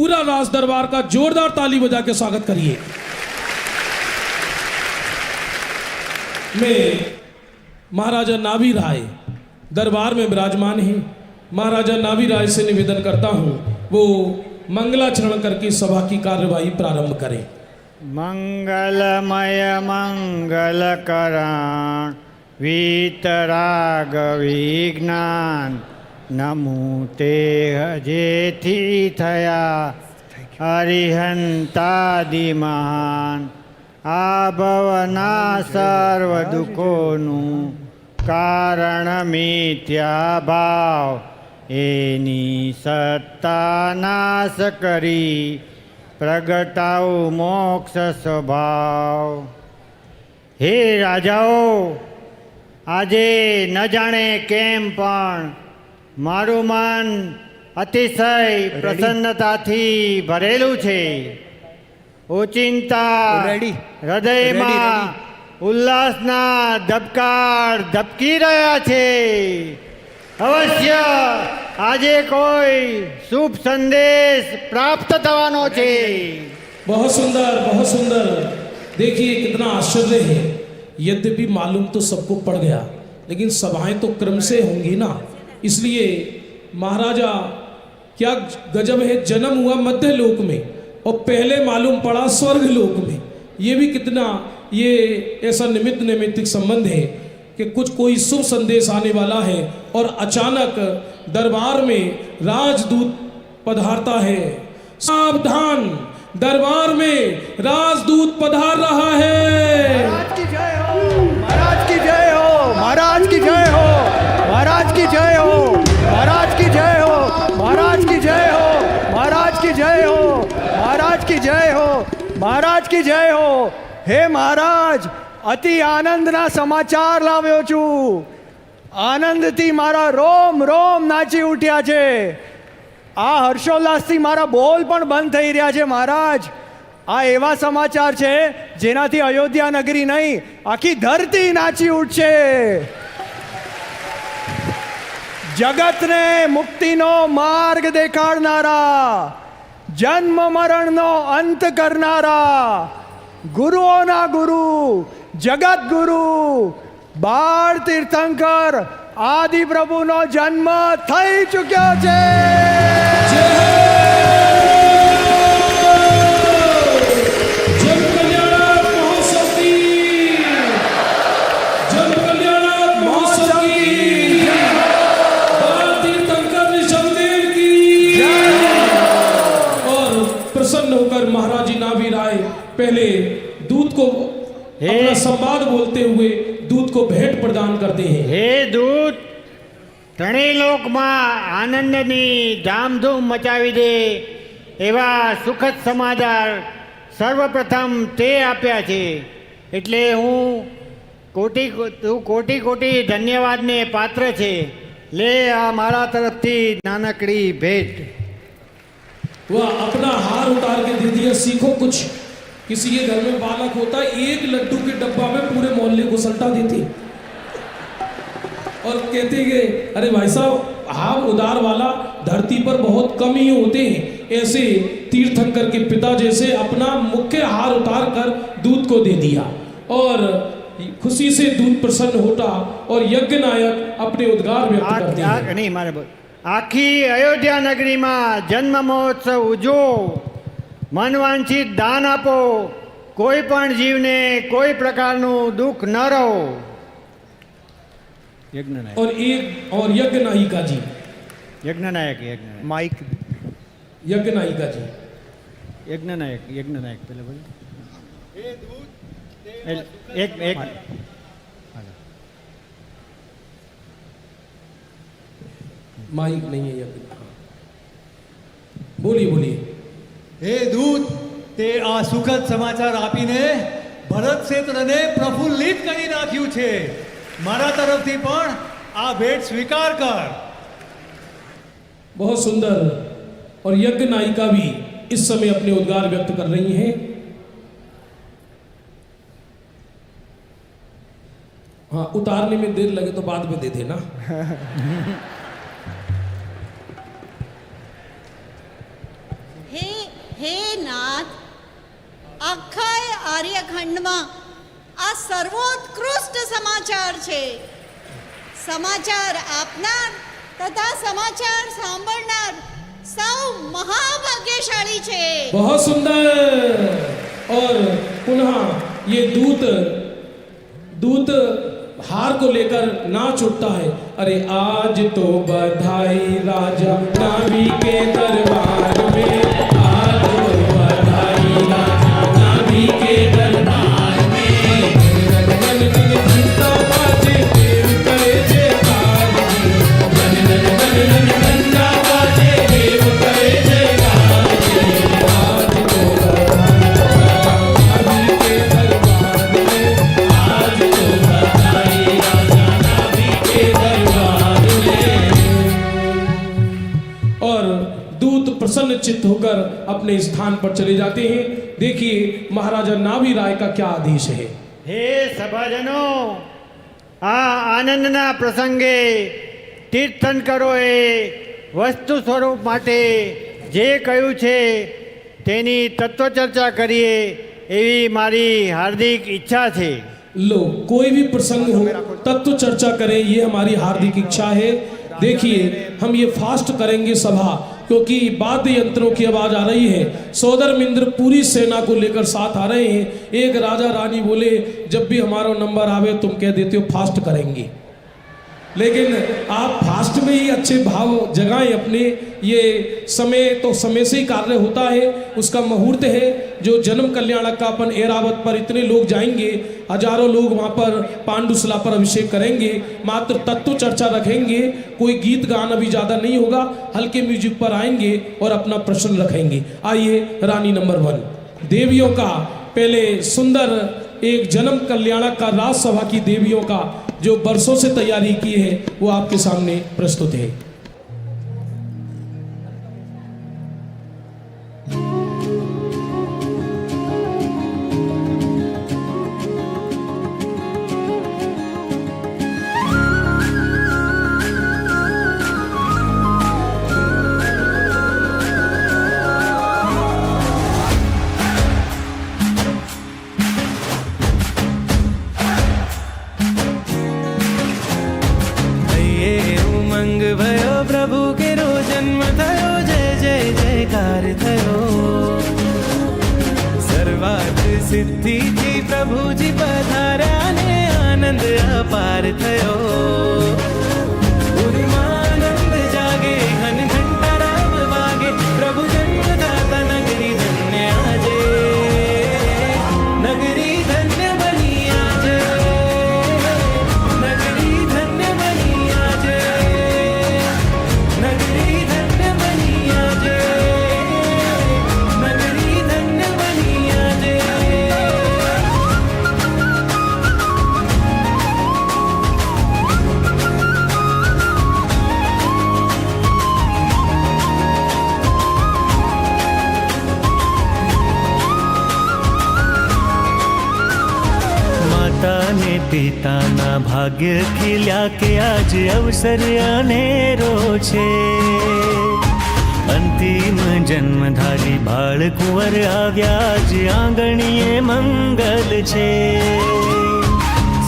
पूरा राज दरबार का जोरदार ताली बजा के स्वागत करिए। मैं महाराजा नाभी राय दरबार में विराजमान हैं। महाराजा नाभी राय से निवेदन करता हूं वो मंगलाचरण करके सभा की कार्यवाही प्रारंभ करें। मंगलमय मंगलकरण वीतराग विज्ञान नमूते जेथी थया हरिहंतादि महान आभवना सर्व दुखोनु कारण मिथ्या भाव एनी सत्ता नाश करी प्रगटाऊ मोक्ष स्वभाव। हे राजाओ, आजे न जाने केम पण मारू मन अतिशय प्रसन्नताथी भरेलू छे। ओचिंता हृदयमां उल्लासना धबकार धबकी रह्या छे। अवश्य आजे कोई शुभ संदेश प्राप्त थवानो छे। बहुत सुंदर, बहुत सुंदर। देखिए कितना आश्चर्य है। यद्यपि मालूम तो सबको पड़ गया, लेकिन सभाएं तो क्रम से होंगी ना, इसलिए महाराजा क्या गजब है। जन्म हुआ मध्य लोक में और पहले मालूम पड़ा स्वर्ग लोक में। ये भी कितना ये ऐसा निमित्त नैमित्तिक संबंध है कि कुछ कोई शुभ संदेश आने वाला है और अचानक दरबार में राजदूत पधारता है। सावधान, दरबार में राजदूत पधार रहा है। महाराज की जय हो, महाराज की जय हो, महाराज की जय हो, महाराज की जय हो, महाराज की जय हो, महाराज की जय हो, महाराज की जय हो, महाराज की जय हो, महाराज की जय हो। हे महाराज, अति आनंदना समाचार लाव्यो छू। आनंदथी मारा रोम रोम नाची उठ्या छे। आ हर्षोल्लासथी मारा बोल पण बंध थई रह्या छे। महाराज, आ एवा समाचार छे जेनाथी अयोध्या नगरी नहीं आखी धरती नाची उठशे। जगत ने मुक्तिनो मार्ग देखाड़नारा, जन्म मरणनो अंत करनारा, गुरुओना गुरु, जगत गुरु बाळ तीर्थंकर आदि प्रभुनो जन्म थई चुक्यो छे। जन कल्याणक महोत्सव की, जन कल्याणक महोत्सव की, बाळ तीर्थंकर ऋषभदेव की। और प्रसन्न होकर महाराज नाभी राय पहले दूत को अपना संवाद बोलते हुए दूत को भेंट प्रदान करते हैं। हे दूत, त्रणेय लोक में आनंदनी धामधूम मचावी दे एवा सुखद समाचार सर्वप्रथम ते आप्या छे। एटले हूँ कोटी कोटी कोटी धन्यवाद ने पात्र छे। ले आ मारा तरफथी नानकड़ी भेंट। वह अपना हार उतार के दे दिया। सीखो कुछ। किसी के घर में बालक होता, एक लड्डू के डब्बा में पूरे मोहल्ले को सल्टा देती और कहते कि अरे भाई साहब, हाव उदार वाला धरती पर बहुत कम ही होते हैं। ऐसे तीर्थंकर के पिता जैसे अपना मुख्य हार उतार कर दूत को दे दिया और खुशी से दूत प्रसन्न होता और यज्ञ नायक अपने उद्गार व्यक्त करते हैं। नहीं मारे बोल। आखी अयोध्या नगरी में जन्म महोत्सव उजो, मनवांछित दान आपो, कोई पण जीव ने कोई प्रकारनु दुख न रहो। यज्ञ नायक और यज्ञ नायिका जी, यज्ञ नायक माइक यज्ञ नायिका जी, यज्ञ नायक पहले बोलिए। एक माइक नहीं है यज्ञ। बोलिए बोलिए। हे दूत, ते आ सुखद समाचार आपीने भरत क्षेत्रने प्रफुल्लित करी नाख्યું છે। मारा तरफथी पण आ भेट स्वीकार कर। बहुत सुंदर। और यज्ञ नायिका भी इस समय अपने उद्गार व्यक्त कर रही हैं। हाँ, उतारने में देर लगे तो बाद में दे देना। हे હે નાથ, આખા આર્યખંડમાં આ સર્વોત્કૃષ્ટ સમાચાર છે. સમાચાર આપનાર તથા સમાચાર સાંભળનાર સૌ મહાભાગ્યશાળી છે. बहुत सुंदर. और पुनः ये दूत हार को लेकर नाच उठता है. अरे आज तो बधाई राजा नाभि के दरबार में, आज तो बधाई राजा नाभि के दरबार में. गन गन घंटा बाजे देव करे जयकार. गन गन घंटा बाजे देव करे जयकार. आज तो बधाई नाभि के दरबार में, आज तो बधाई राजा नाभि के दरबार में. और दूत प्रसन्न चित्त होकर अपने स्थान पर चले जाते हैं. देखिए महाराजा नाभि राय का क्या आदेश है. હે સભાજનો, આ આનંદના પ્રસંગે તીર્થંકરોએ વસ્તુ સ્વરૂપ માટે જે કહ્યું છે તેની તત્વચર્ચા કરીએ એવી મારી હાર્દિક ઈચ્છા છે. लो, कोई भी प्रसंग हो तत्व चर्चा करें, ये हमारी हार्दिक इच्छा है. देखिए हम ये फास्ट करेंगे सभा, क्योंकि वाद्य यंत्रों की आवाज आ रही है. सोदर मिंद्र पूरी सेना को लेकर साथ आ रहे हैं. एक राजा रानी बोले जब भी हमारा नंबर आवे तुम कह देते हो फास्ट करेंगे, लेकिन आप फास्ट में ही अच्छे भाव जगाएं अपने. ये समय तो समय से ही कार्य होता है, उसका मुहूर्त है. जो जन्म कल्याणक का अपन एरावत पर इतने लोग जाएंगे, हजारों लोग वहाँ पर पांडुशिला पर अभिषेक करेंगे, मात्र तत्व चर्चा रखेंगे. कोई गीत गान अभी ज़्यादा नहीं होगा, हल्के म्यूजिक पर आएंगे और अपना प्रश्न रखेंगे. आइए रानी नंबर 1, देवियों का पहले सुंदर एक जन्म कल्याणक का राजसभा की देवियों का जो बरसों से तैयारी की है वो आपके सामने प्रस्तुत है. ઉમંગ ભયો પ્રભુ કેરો જન્મ થયો, જય જય જયકાર થયો. સર્વાર્થ સિદ્ધિથી પ્રભુજી પધાર્યા ને આનંદ અપાર થયો. ઉર્માનંદ જાગે ઘન ઘંટા રામ વાગે, પ્રભુ જન્મ દાતા નગરી ધન્ય આજે. નગરી ધન્ય બની આજે, નગરી ધન્ય બની આજે, નગરી ધન્ય બની આજે, નગરી ધન્ય બની આજે. માતા ને પિતાના ભાગ્ય ખીલ્યા કે આજ અવસર અનેરો છે. અંતિમ જન્મધારી બાળ કુંવર આવ્યા આજ આંગણીએ મંગલ છે.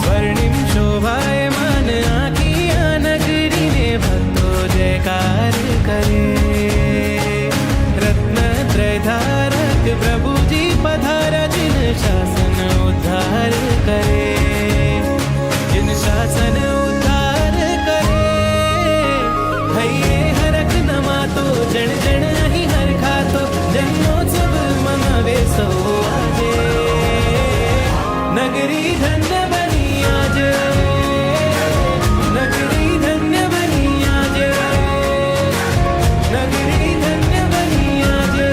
સ્વર્ણિમ શોભાયમાન આખી આ નગરીને ભક્તો જયકાર કરે. રત્નત્રયધારક પ્રભુજી પધારા, જિન શાસન ઉદ્ધાર કરે, જિન શાસન ઉદ્ધાર કરે. હૈયે હરખ નમાતો, જણ જણ અહીં હરખાતો, જન્મોત્સવ મનાવે સૌ આજે. નગરી ધન્ય બની આજે, નગરી ધન્ય બની આજે, નગરી ધન્ય બની આજે.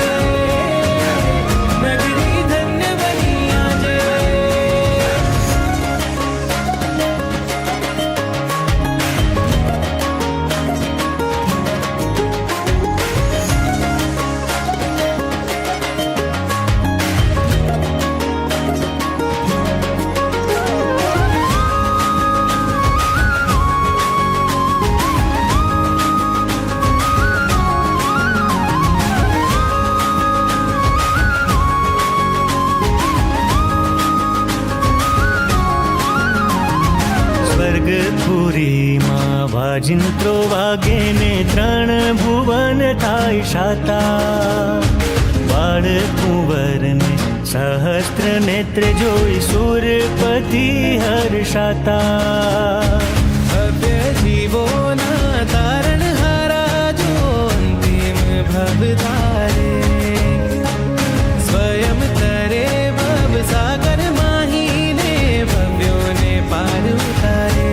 વાજિંત્રો વાગે ને 3 ભુવન થાય શાતા બાળ કુંવરને સહસ્ત્ર નેત્ર જોઈ સુરપતિ હર્ષાતા ભવ્ય જીવોના તારણ હારા જો અંતિમ ભવધારે સ્વયં તરે ભવ સાગર માહીને ભવ્યોને પાર ઉતારે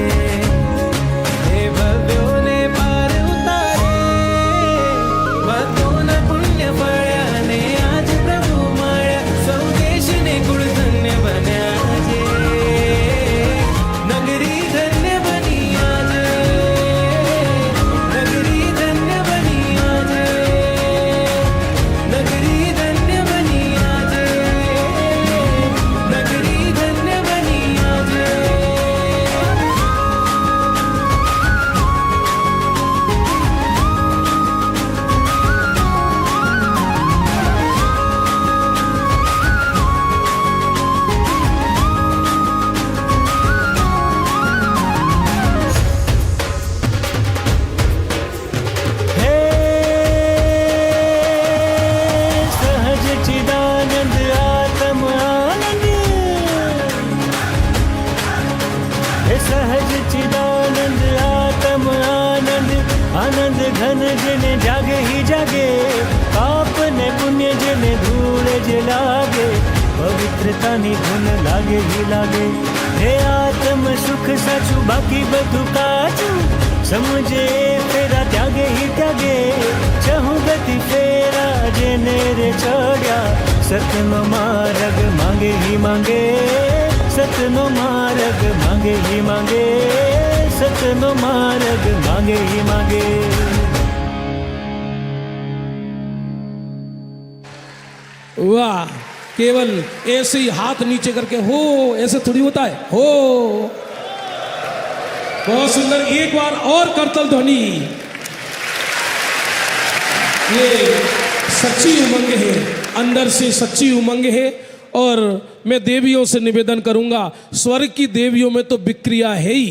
હે ભવ્યોને પાર ઉતારે ભક્તોના પુણ્ય ફળ્યા ને આજ પ્રભુ મળ્યા સૌ દેશને કુળ ધન્ય બન્યા છે નગરી ધન્ય બની આજે નગરી ધન્ય બની આજે નગરી ધન્ય બની આજે નગરી ધન્ય બની આજે હે સહજ ચિદાનંદ આત્મ આનંદ હે સહજ ચિદાનંદ આત્મ આનંદ આનંદ ઘન જેને જાગે હી જાગે પાપ ને પુણ્ય જેને ધૂળ જ લાગે પવિત્રતાની ધૂન લાગે હી લાગે હે આત્મ સુખ સાચું બાકી બધું કાચું સમજે ફેરા ત્યાગે હી ત્યાગે ચહું ગતિ ફેરા જેને રે ચડ્યા સતનો માર્ગ માંગે હી માંગે સતનો માર્ગ માંગે હી માંગે સતનો માર્ગ માંગે હી માંગે वाह केवल ऐसे ही हाथ नीचे करके हो ऐसे थोड़ी होता है हो बहुत सुंदर एक बार और करतल ध्वनि ये सच्ची उमंग है अंदर से सच्ची उमंग है और मैं देवियों से निवेदन करूंगा स्वर्ग की देवियों में तो विक्रिया है ही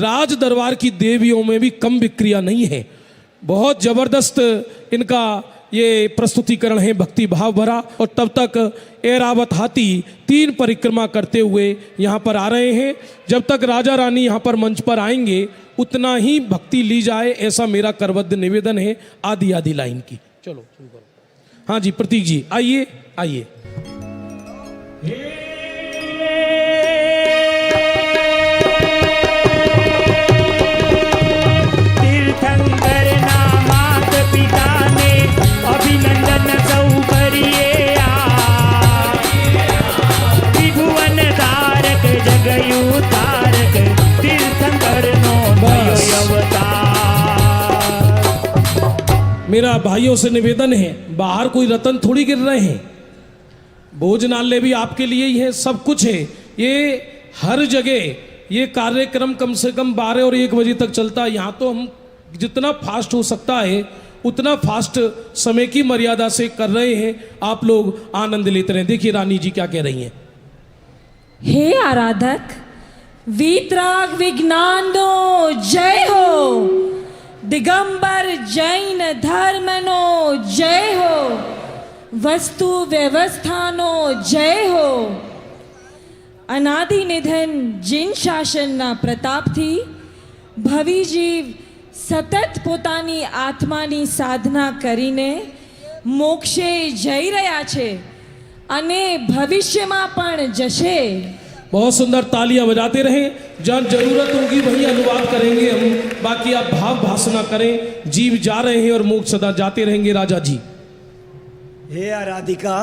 राज दरबार की देवियों में भी कम विक्रिया नहीं है बहुत जबरदस्त इनका ये प्रस्तुतिकरण है भक्ति भाव भरा और तब तक ऐरावत हाथी 3 परिक्रमा करते हुए यहाँ पर आ रहे हैं जब तक राजा रानी यहाँ पर मंच पर आएंगे उतना ही भक्ति ली जाए ऐसा मेरा करबद्ध निवेदन है आधी आधी लाइन की चलो शुरू करो हाँ जी प्रतीक जी आइए आइए तीर्थंकर ना मात पिता ने अभिनंदन सौ करिए त्रिभुवन तारक जगयु तारक तीर्थंकर नो भयो अवतार मेरा भाइयों से निवेदन है बाहर कोई रतन थोड़ी गिर रहे हैं भोजनालय भी आपके लिए ही है सब कुछ है ये हर जगह ये कार्यक्रम कम से कम 12 और 1 बजे तक चलता है यहाँ तो हम जितना फास्ट हो सकता है उतना फास्ट समय की मर्यादा से कर रहे हैं आप लोग आनंद लेते रहे देखिए रानी जी क्या कह रही हैं हे आराधक वीतराग विज्ञानो जय हो दिगंबर जैन धर्मनो जय हो वस्तु व्यवस्थानो जय हो अनादि निधन जिन शासनना प्रतापथी भवी जीव સતત પોતાની આત્માની સાધના કરીને મોક્ષે જઈ રહ્યા છે અને ભવિષ્યમાં પણ જશે बहुत सुंदर तालियां बजाते रहें जहाँ जरूरत होगी वहीं अनुवाद करेंगे हम बाकी आप भाव भाषणा करें जीव जा रहे हैं और मोक्ष सदा जाते रहेंगे राजा जी હે આ રાધિકા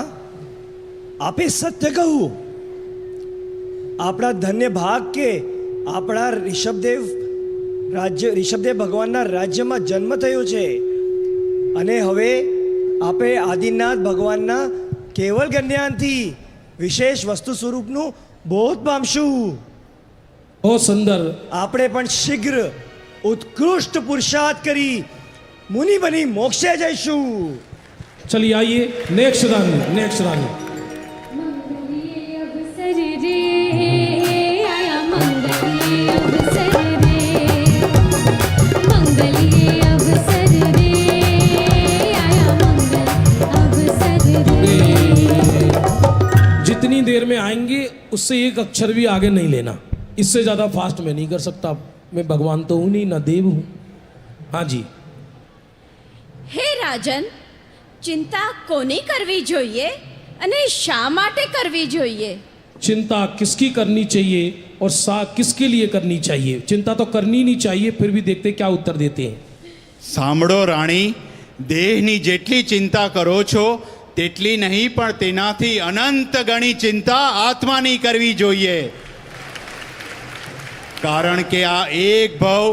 આપે સત્ય કહું આપણા ધન્ય ભાગ કે આપણા ऋषभदेव ભગવાનના રાજ્યમાં જન્મ થયો છે અને હવે આપે આદિનાથ ભગવાનના કેવલ જ્ઞાનથી વિશેષ વસ્તુ સ્વરૂપનું બોધ પામશું बहुत सुंदर આપણે પણ શીઘ્ર ઉત્કૃષ્ટ પુરુષાર્થ કરી મુનિ બની મોક્ષે જઈશું चलिए आइए नेक्स्ट रानी मंगली अवसर रे देर में आएंगे, उससे एक अक्षर भी आगे नहीं लेना। इससे ज़्यादा फास्ट मैं नहीं कर सकता, मैं भगवान तो हूँ नहीं, ना देव हूँ। हाँ जी। હે રાજન, ચિંતા કોની કરવી જોઈએ અને શા માટે કરવી જોઈએ? चिंता किसकी करनी चाहिए और किसके लिए करनी चाहिए? चिंता तो करनी नहीं चाहिए, फिर भी देखते क्या उत्तर देते हैं। સાંભળો રાણી, દેહની જેટલી ચિંતા કરો છો તેટલી નહીં, પણ તેનાથી અનંત ગણી ચિંતા આત્માની કરવી જોઈએ, કારણ કે આ એક ભવ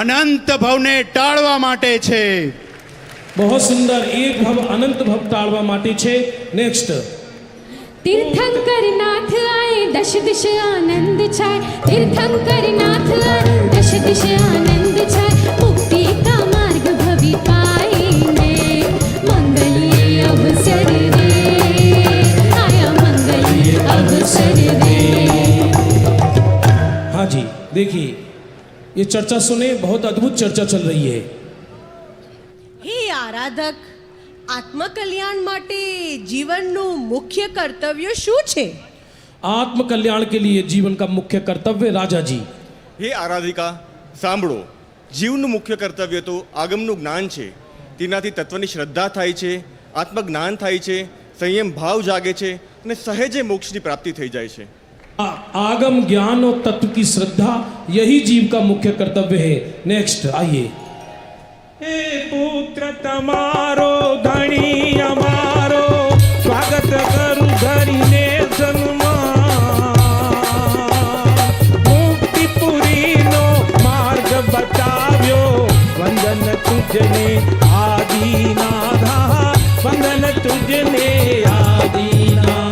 અનંત ભવને ટાળવા માટે છે। बहुत सुंदर, एक भव अनंत भव टाळवा माटे छे। नेक्स्ट। तीर्थंकर नाथ आए दश दिश आनंद छाए, तीर्थंकर नाथ आए दश दिश आनंद छाए, मुक्ति का मार्ग भवि पाएंगे, मंगलीय अवसर दे, आया मंगलीय अवसर दे। हाँ जी, देखिए ये चर्चा सुने, बहुत अद्भुत चर्चा चल रही है। હે આરાધક, આત્મકલ્યાણ માટે જીવનનું મુખ્ય કર્તવ્ય શું છે? आत्म कल्याण के लिए जीवन का मुख्य कर्तव्य, राजा जी। હે આરાધિકા સાંભળો, જીવનું મુખ્ય કર્તવ્ય તો આગમનું જ્ઞાન છે। તેનાથી તત્વની શ્રદ્ધા થાય છે, આત્મજ્ઞાન થાય છે, સંયમ ભાવ જાગે છે અને સહેજે મોક્ષની પ્રાપ્તિ થઈ જાય છે। आगम ज्ञान और तत्व की श्रद्धा, यही जीव का मुख्य कर्तव्य है। नेक्स्ट आइए। હે પુત્ર તમારો ધણી અમારો, સ્વાગત કરું ધરીને સન્માન, મુક્તિપુરીનો માર્ગ બતાવ્યો, વંદન તુજને આદિનાથા, વંદન તુજને આદિનાથ।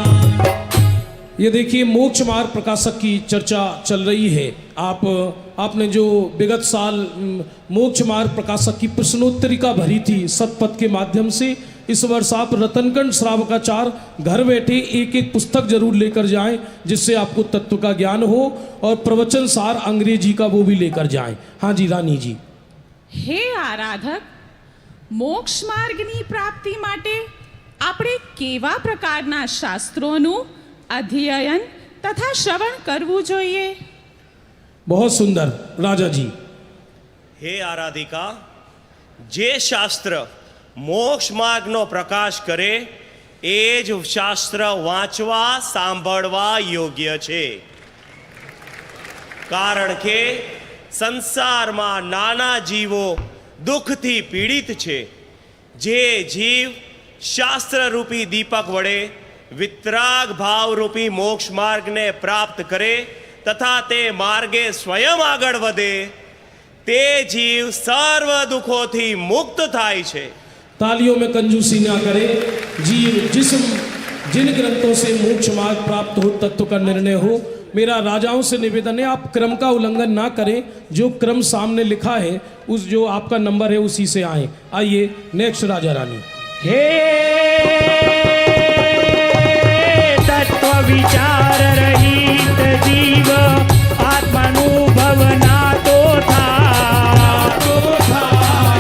ये देखिए मोक्ष मार्ग प्रकाशक की चर्चा चल रही है। आपने जो विगत साल मोक्ष मार्ग प्रकाशक की प्रश्नोत्तरिका भरी थी सतपथ के माध्यम से, इस वर्ष आप रतनगंज श्रावकाचार घर बैठे एक एक पुस्तक जरूर लेकर जाएं, जिससे आपको तत्व का ज्ञान हो, और प्रवचन सार अंग्रेजी का वो भी लेकर जाएं। हाँ जी रानी जी। હે આરાધક, મોક્ષ માર્ગની પ્રાપ્તિ માટે આપણે કેવા પ્રકારના શાસ્ત્રોનું અધ્યયન તથા શ્રવણ કરવું જોઈએ? बहुत सुंदर, राजा जी। હે આરાધિકા, જે શાસ્ત્ર મોક્ષ માર્ગનો પ્રકાશ કરે એ જ શાસ્ત્ર વાંચવા સાંભળવા યોગ્ય છે, કારણ કે સંસારમાં નાના જીવો દુઃખથી પીડિત છે। જે જીવ શાસ્ત્રરૂપી દીપક વડે વિતરાગ ભાવરૂપી મોક્ષ માર્ગને પ્રાપ્ત કરે તથા તે માર્ગે સ્વયં આગળ વધે, તે જીવ સર્વ દુઃખોથી મુક્ત થાય છે। तालियों में कंजूसी ना करें। जीव जिन ग्रंथों से मोक्ष मार्ग प्राप्त हो, तत्व का निर्णय हो, मेरा राजाओं से निवेदन है आप क्रम का उल्लंघन ना करें। जो क्रम सामने लिखा है, उस जो आपका नंबर है उसी से आए। आइए नेक्स्ट राजा रानी। હે તત્વ વિચાર રહિત જીવ, આત્માનુભવ નાતો થાય,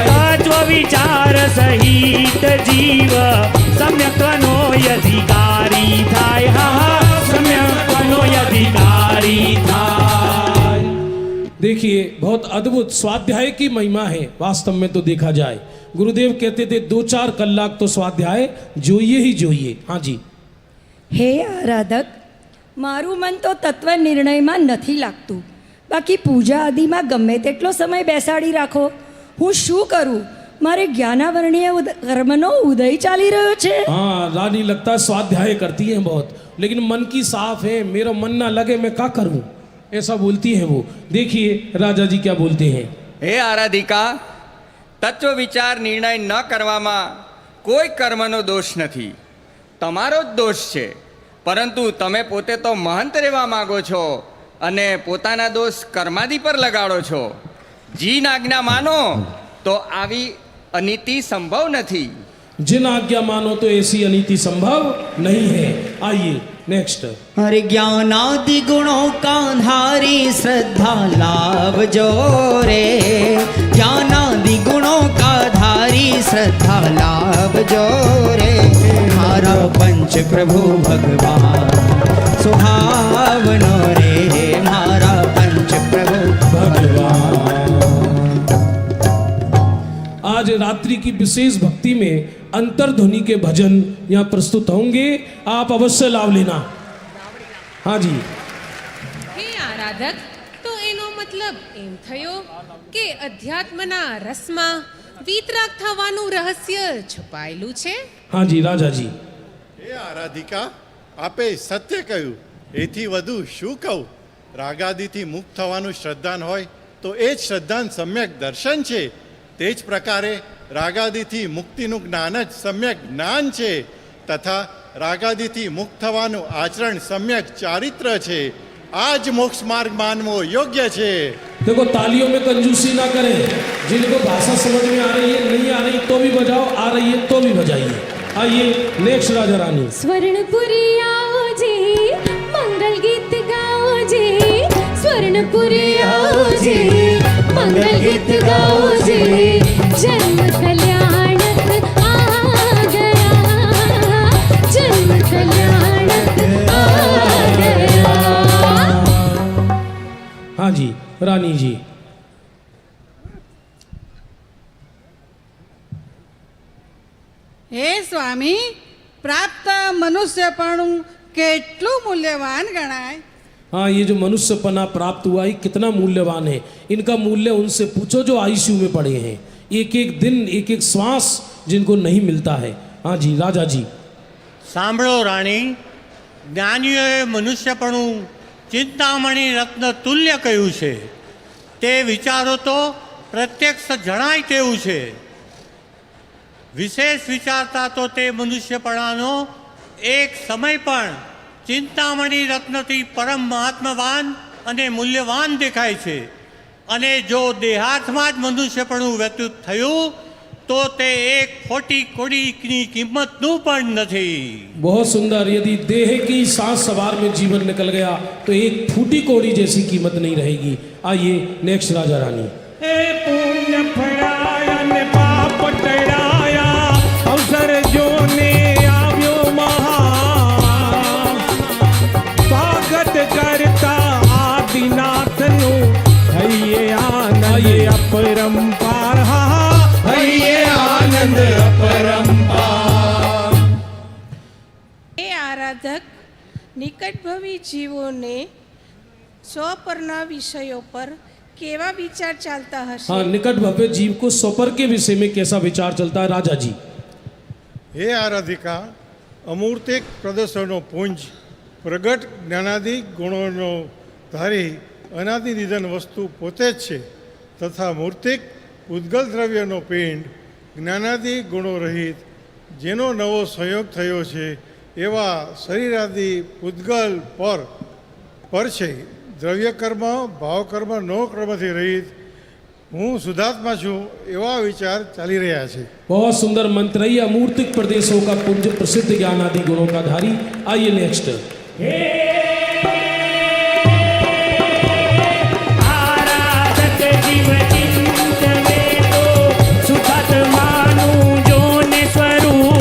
તત્વ વિચાર સહિત જીવ સમ્યક્નો અધિકારી થાય, હા સમ્યક્નો અધિકારી થાય। देखिए बहुत अद्भुत स्वाध्याय की महिमा है। वास्तव में तो देखा जाए, गुरुदेव कहते थे 2-4 कलाक तो स्वाध्याय જોઈએ ही જોઈએ। हाँ जी। હે આરાધક, મારું મન તો તત્વ નિર્ણયમાં નથી લાગતું, બાકી પૂજા આદિમાં ગમે તેટલો સમય બેસાડી રાખો, હું શું કરું? મારે જ્ઞાનાવરણીય કર્મનો ઉદય ચાલી રહ્યો છે। हाँ रानी, लगता है स्वाध्याय करती हैं बहुत, लेकिन मन की साफ है। मेरा मन ना लगे मैं क्या करूं, ऐसा बोलती हैं वो। देखिए राजा जी क्या बोलते हैं। હે આરાધિકા, તત્વ વિચાર નિર્ણય ન કરવામાં કોઈ કર્મનો દોષ નથી, તમારો જ દોષ છે। પરંતુ તમે પોતે તો મહંત રહેવા માગો છો અને પોતાના દોષ કર્માદિ પર લગાડો છો। જીન આજ્ઞા માનો તો આવી અનીતિ સંભવ નથી। जिन आज्ञा मानो तो ऐसी अनीति संभव नहीं है। आइए नेक्स्ट। हरि ज्ञानादि गुणों का धारी श्रद्धा लाभ जो रे, ज्ञानादि गुणों का धारी श्रद्धा लाभ जो रे, हमारा पंच प्रभु भगवान विशेष भक्ति में अंतर्ध्वनि के भजन यहाँ प्रस्तुत होंगे, आप अवश्य लाभ लेना। हाँ जी। હે આરાધક, તો એનો મતલબ એમ થયો કે અધ્યાત્મના રસમાં વિતરાગ થવાનું રહસ્ય છુપાયેલું છે? हाँ जी राजा जी। હે આરાધિકા, આપે સત્ય કહ્યું, એથી વધુ શું કહું? રાગાદિથી મુક્ત થવાનું શ્રદ્ધાન હોય તો એ જ શ્રદ્ધાન સમ્યક દર્શન છે. તે જ પ્રકારે રાગાદિથી મુક્તિનું જ્ઞાન જ સમ્યક જ્ઞાન છે, તથા રાગાદિથી મુક્ત થવાનું આચરણ સમ્યક ચારિત્ર છે. આ જ મોક્ષ માર્ગ માનવો યોગ્ય છે. देखो तालियों में कंजूसी ना करें, जिनको भाषा समझ में आ रही है, नहीं आ रही तो भी बजाओ, आ रही है तो भी बजाइए। आइए नेक्स्ट राजा रानी। स्वर्णपुरी आओ जी, मंगल गीत गाओ जी, स्वर्णपुरी आओ जी, मंगल गीत गाओ जी, जन्म कल्याणक आ गया, जन्म कल्याणक आ गया। हाँ जी रानी जी। હે સ્વામી, પ્રાપ્ત મનુષ્યપણું કેટલું મૂલ્યવાન ગણાય? हाँ, ये जो मनुष्यपना प्राप्त हुआ है कितना मूल्यवान है। इनका मूल्य उनसे पूछो जो आईसीयू में पड़े हैं, एक एक दिन एक एक श्वास जिनको नहीं मिलता है। हाँ जी राजा जी। સાંભળો રાણી, જ્ઞાનીઓએ મનુષ્યપણું ચિંતામણી રત્ન તુલ્ય કહ્યું છે. તે વિચારો તો પ્રત્યક્ષ જણાય તેવું છે. વિશેષ વિચારતા તો તે મનુષ્યપણાનો એક સમય પણ ચિંતામણી રત્નથી પરમ મહાત્મવાન અને મૂલ્યવાન દેખાય છે. અને જો દેહાર્થમાં જ મનુષ્યપણું વ્યતીત થયું तो ते एक खोटी कोड़ी की कीमत नू पण नहीं। बहुत सुंदर। यदि देह की सांस सवार में जीवन निकल गया तो एक फूटी कोड़ी जैसी कीमत नहीं रहेगी। आइए नेक्स्ट राजा रानी। ए पुण्य फड़ाया ने पाप टड़ाया, अवसर जो ने आव्यो महा, स्वागत करता आदिनाथ नु हइये आनंद अपरंपार। हइये आनंद अपरंपार। હે આરાધક, નિકટભવી જીવોને સ્વપરના વિષયો પર કેવા વિચાર ચાલતા હશે? हाँ, निकट भव्य जीव को स्वपर के विषय में कैसा विचार चलता है राजा जी? હે આરાધિકા, અમૂર્તિક પ્રદર્શનો પુંજ પ્રગટ જ્ઞાનાદિ ગુણોનો ધારી અનાદિ નિધન વસ્તુ પોતે જ છે, તથા મૂર્તિક ઉદ્ગલ દ્રવ્યનો પિંડ જ્ઞાનાદિ ગુણો રહિત જેનો નવો સંયોગ થયો છે એવા શરીરાદિ ઉદ્ગલ પર છે. દ્રવ્ય કર્મ ભાવ કર્મ નો કર્મથી રહિત હું શુદ્ધાત્મા છું એવા વિચાર ચાલી રહ્યા છે. बहुत सुंदर मंत्र है। अमूर्तिक प्रदेशों का पुंज प्रसिद्ध ज्ञान आदि गुणों का धारी। आइए नेक्स्ट। आराधक जीव चिंतने तो सुखद मानु जोने स्वरूप,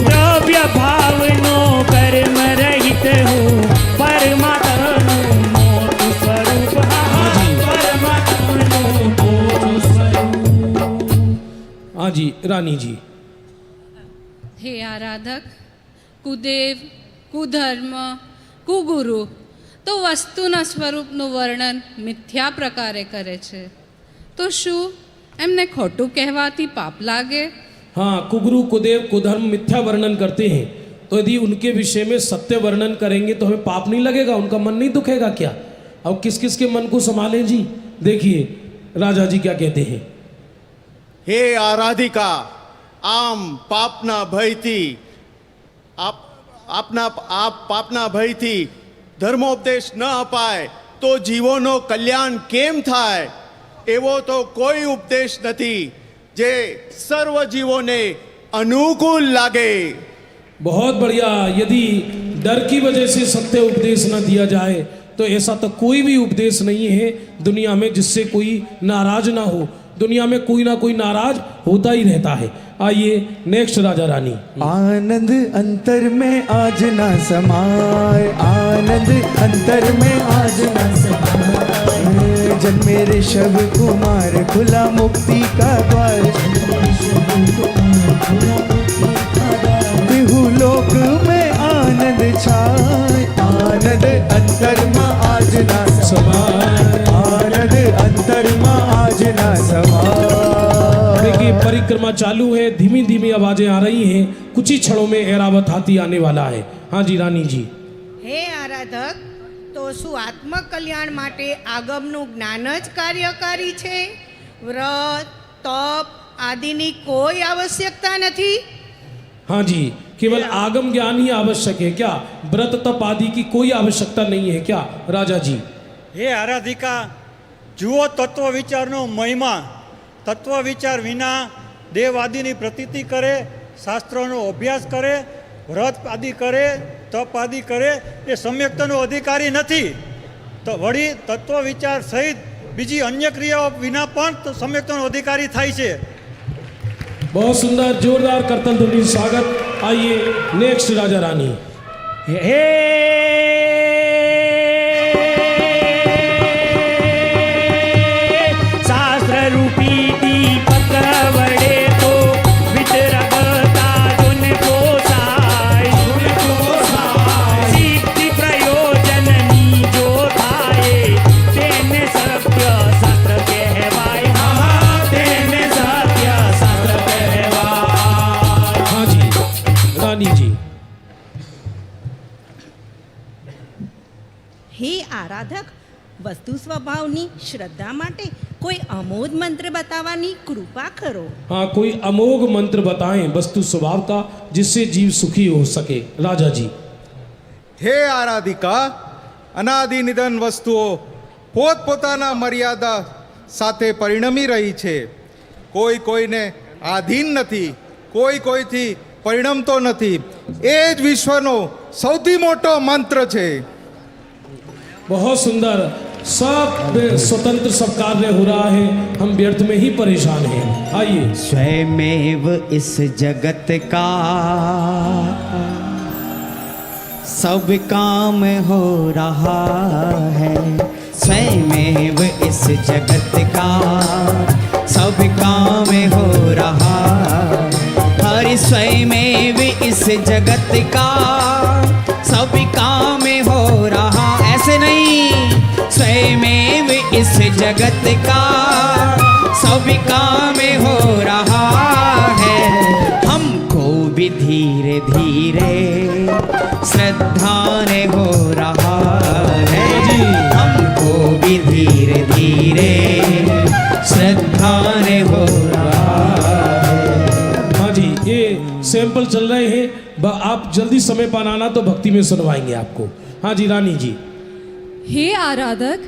द्रव्य भावनो कर्म रहित हूँ परमात्मा मोटु स्वरूप। परमात्मा मोटु स्वरूप। हाँ जी रानी जी। હે આરાધક, કુદેવ, કુધર્મ, કુગુરુ તો વસ્તુના સ્વરૂપનું વર્ણન મિથ્યા પ્રકારે કરે છે, તો શું એમને ખોટું કહેવાથી પાપ લાગે? हाँ, कुगुरु कुदेव कुधर्म मिथ्या वर्णन करते हैं, तो यदि उनके विषय में सत्य वर्णन करेंगे तो हमें पाप नहीं लगेगा? उनका मन नहीं दुखेगा क्या? अब किस किस के मन को संभालें जी? देखिए राजा जी क्या कहते हैं। હે આરાધિકા, આમ પાપના ભયથી પાપના ભયથી ધર્મોપદેશ ન અપાય તો જીવોનો કલ્યાણ કેમ થાય? એવો તો કોઈ ઉપદેશ નથી જે સર્વ જીવોને અનુકૂળ લાગે। बहुत बढ़िया। यदि डर की वजह से सत्य उपदेश न दिया जाए तो ऐसा तो कोई भी उपदेश नहीं है दुनिया में जिससे कोई नाराज ना हो। दुनिया में कोई ना कोई नाराज होता ही रहता है। आइए नेक्स्ट राजा रानी। आनंद अंतर में आज ना समाए, आनंद अंतर में आज ना समाए, जन्मे ऋषभ कुमार खुला मुक्ति का द्वार बिहु लोक में आनंद छाए आनंद अंतर में आज ना समाए आनंद अंतर में आज ना समाए। देखिए परिक्रमा चालू है, धीमी धीमी आवाजें आ रही हैं, कुछ ही क्षणों में ऐरावत हाथी आने वाला है। हाँ जी रानी जी। હે આરાધક, તો શું આત્મકલ્યાણ માટે આગમનું જ્ઞાન જ કાર્યકારી છે? વ્રત તપ આદિની કોઈ આવશ્યકતા નથી? हाँ जी, केवल आगम ज्ञान ही आवश्यक है क्या? व्रत तप आदि की कोई आवश्यकता नहीं है क्या राजा जी? હે આરાધિકા, જુઓ તત્વ વિચારનો મહિમા. તત્વ વિચાર વિના દેવ આદિની પ્રતીતિ કરે, શાસ્ત્રોનો અભ્યાસ કરે, વ્રત આદિ કરે, તપ આદિ કરે, એ સમ્યક્તનો અધિકારી નથી. તો વળી તત્વ વિચાર સહિત બીજી અન્ય ક્રિયાઓ વિના પણ સમ્યક્તનો અધિકારી થાય છે. बहुत सुंदर जोरदार करतल ध्वनि स्वागत। आइए नेक्स्ट राजा रानी। हे शास्त्र रूपी दीपक वड़े तो वितरगता जुन पोसाय सिद्धि प्रयोजन नी जो थाए तेने सत्य शास्त्र कहवाय तेने सत्य शास्त्र कहवाय। हाँ जी रानी जी। હે આરાધક, વસ્તુ સ્વભાવની શ્રદ્ધા માટે કોઈ અમોઘ મંત્ર બતાવવાની કૃપા કરો. हाँ कोई अमोघ मंत्र बताएं वस्तु स्वभाव का जिससे जीव सुखी हो सके राजा जी। હે આરાધિકા, અનાદિ નિધન વસ્તુઓ પોતપોતાના મર્યાદા સાથે પરિણમી રહી છે. કોઈ કોઈને આધીન નથી, કોઈ કોઈથી પરિણમતો નથી. એ જ વિશ્વનો સૌથી મોટો મંત્ર છે. बहुत सुंदर, सब स्वतंत्र सब कार्य हो रहा है, हम व्यर्थ में ही परेशान हैं। आइए। स्वयमेव इस जगत का सब काम हो रहा है, स्वयमेव इस जगत का सब काम हो रहा है। हरि स्वयमेव इस जगत का सब काम हो रहा, ऐसे नहीं, स्वयमेव इस जगत का सब काम हो रहा है। हमको भी धीरे धीरे श्रद्धा ने हो रहा है, हमको भी धीरे धीरे श्रद्धा ने हो रहा है। हाँ जी, ये सैंपल चल रहे हैं, आप जल्दी समय बनाना तो भक्ति में सुनवाएंगे आपको। हाँ जी रानी जी। હે આરાધક,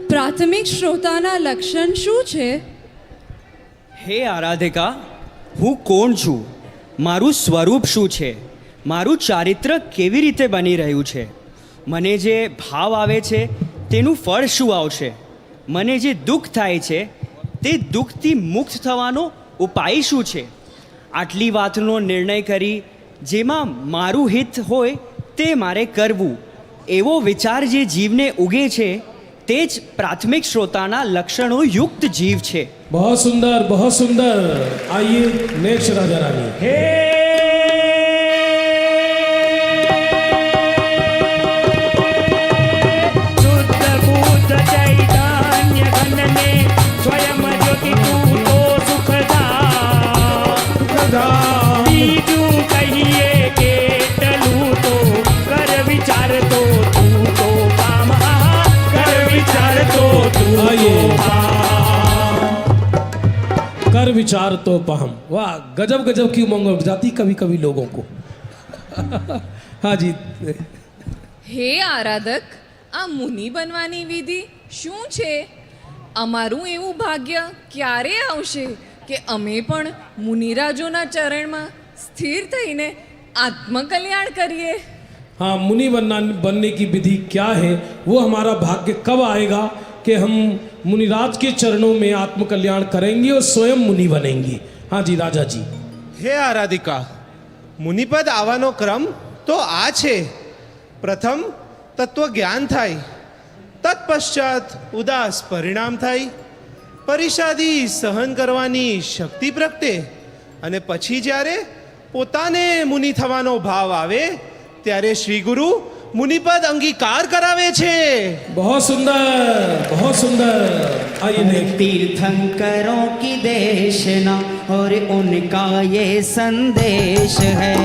પ્રાથમિક શ્રોતાના લક્ષણ શું છે? હે આરાધિકા, હું કોણ છું, મારું સ્વરૂપ શું છે, મારું ચારિત્ર કેવી રીતે બની રહ્યું છે, મને જે ભાવ આવે છે તેનું ફળ શું આવશે, મને જે દુઃખ થાય છે તે દુઃખથી મુક્ત થવાનો ઉપાય શું છે. આટલી વાતનો નિર્ણય કરી જેમાં મારું હિત હોય તે મારે કરવું, એવો વિચાર જે જીવને ઉગે છે તે જ પ્રાથમિક શ્રોતાના લક્ષણો યુક્ત જીવ છે. बहुत सुंदर, बहुत सुंदर। आइए नेक्स्ट राजा रानी। हे शुद्ध बुद्ध चैतन्य घन में स्वयं ज्योति तू तो सुखदा बीजू कहिए के टलू तो कर विचार तो तू तो काम, कर विचार तो तू आइए। कर विचार तो पहम। वाह, गजब गजब की उमंग उठ जाती कभी कभी लोगों को। हाँ जी। હે આરાધક, આ મુનિ બનવાની વિધિ શું છે? અમારું એવું ભાગ્ય ક્યારે આવશે કે અમે પણ મુનિરાજોના ચરણમાં સ્થિર થઈને આત્મકલ્યાણ કરીએ? हाँ, मुनि बनने की विधि क्या है, वो हमारा भाग्य कब आएगा कि हम मुनिराज के चरणों में आत्मकल्याण करेंगे और स्वयं मुनि बनेंगे। हाँ जी राजा जी। હે આરાધિકા, મુનિપદ આવવાનો ક્રમ તો આ છે. પ્રથમ તત્વ જ્ઞાન થાય, તત્પશ્ચાત તત્પશ્ચાત ઉદાસ પરિણામ થાય, પરિષાદી સહન કરવાની શક્તિ પ્રગટે અને પછી જ્યારે પોતાને મુનિ થવાનો ભાવ આવે ત્યારે શ્રી ગુરુ मुनिपद अंगीकार करावे छे। बहुत सुंदर, बहुत सुंदर। आइए तीर्थंकरों की देशना और उनका ये संदेश है।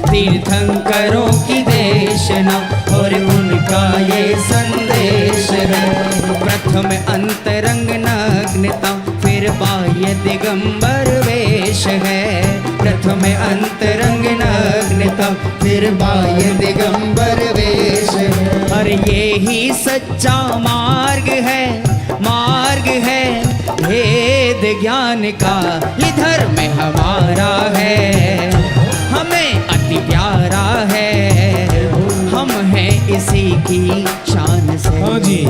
तीर्थंकरों की देशना और उनका ये संदेश है। प्रथम अंतरंग नग्नता फिर बाह्य दिगंबर वेश है। प्रथम अंतरंग नग्नता फिर बाह्य दिगंबर वेश है। और ये ही सच्चा मार्ग है, मार्ग है भेद ज्ञान का, ये धर्म हमारा है, हमें अति प्यारा है, हम हैं इसी की शान से। हाँ जी,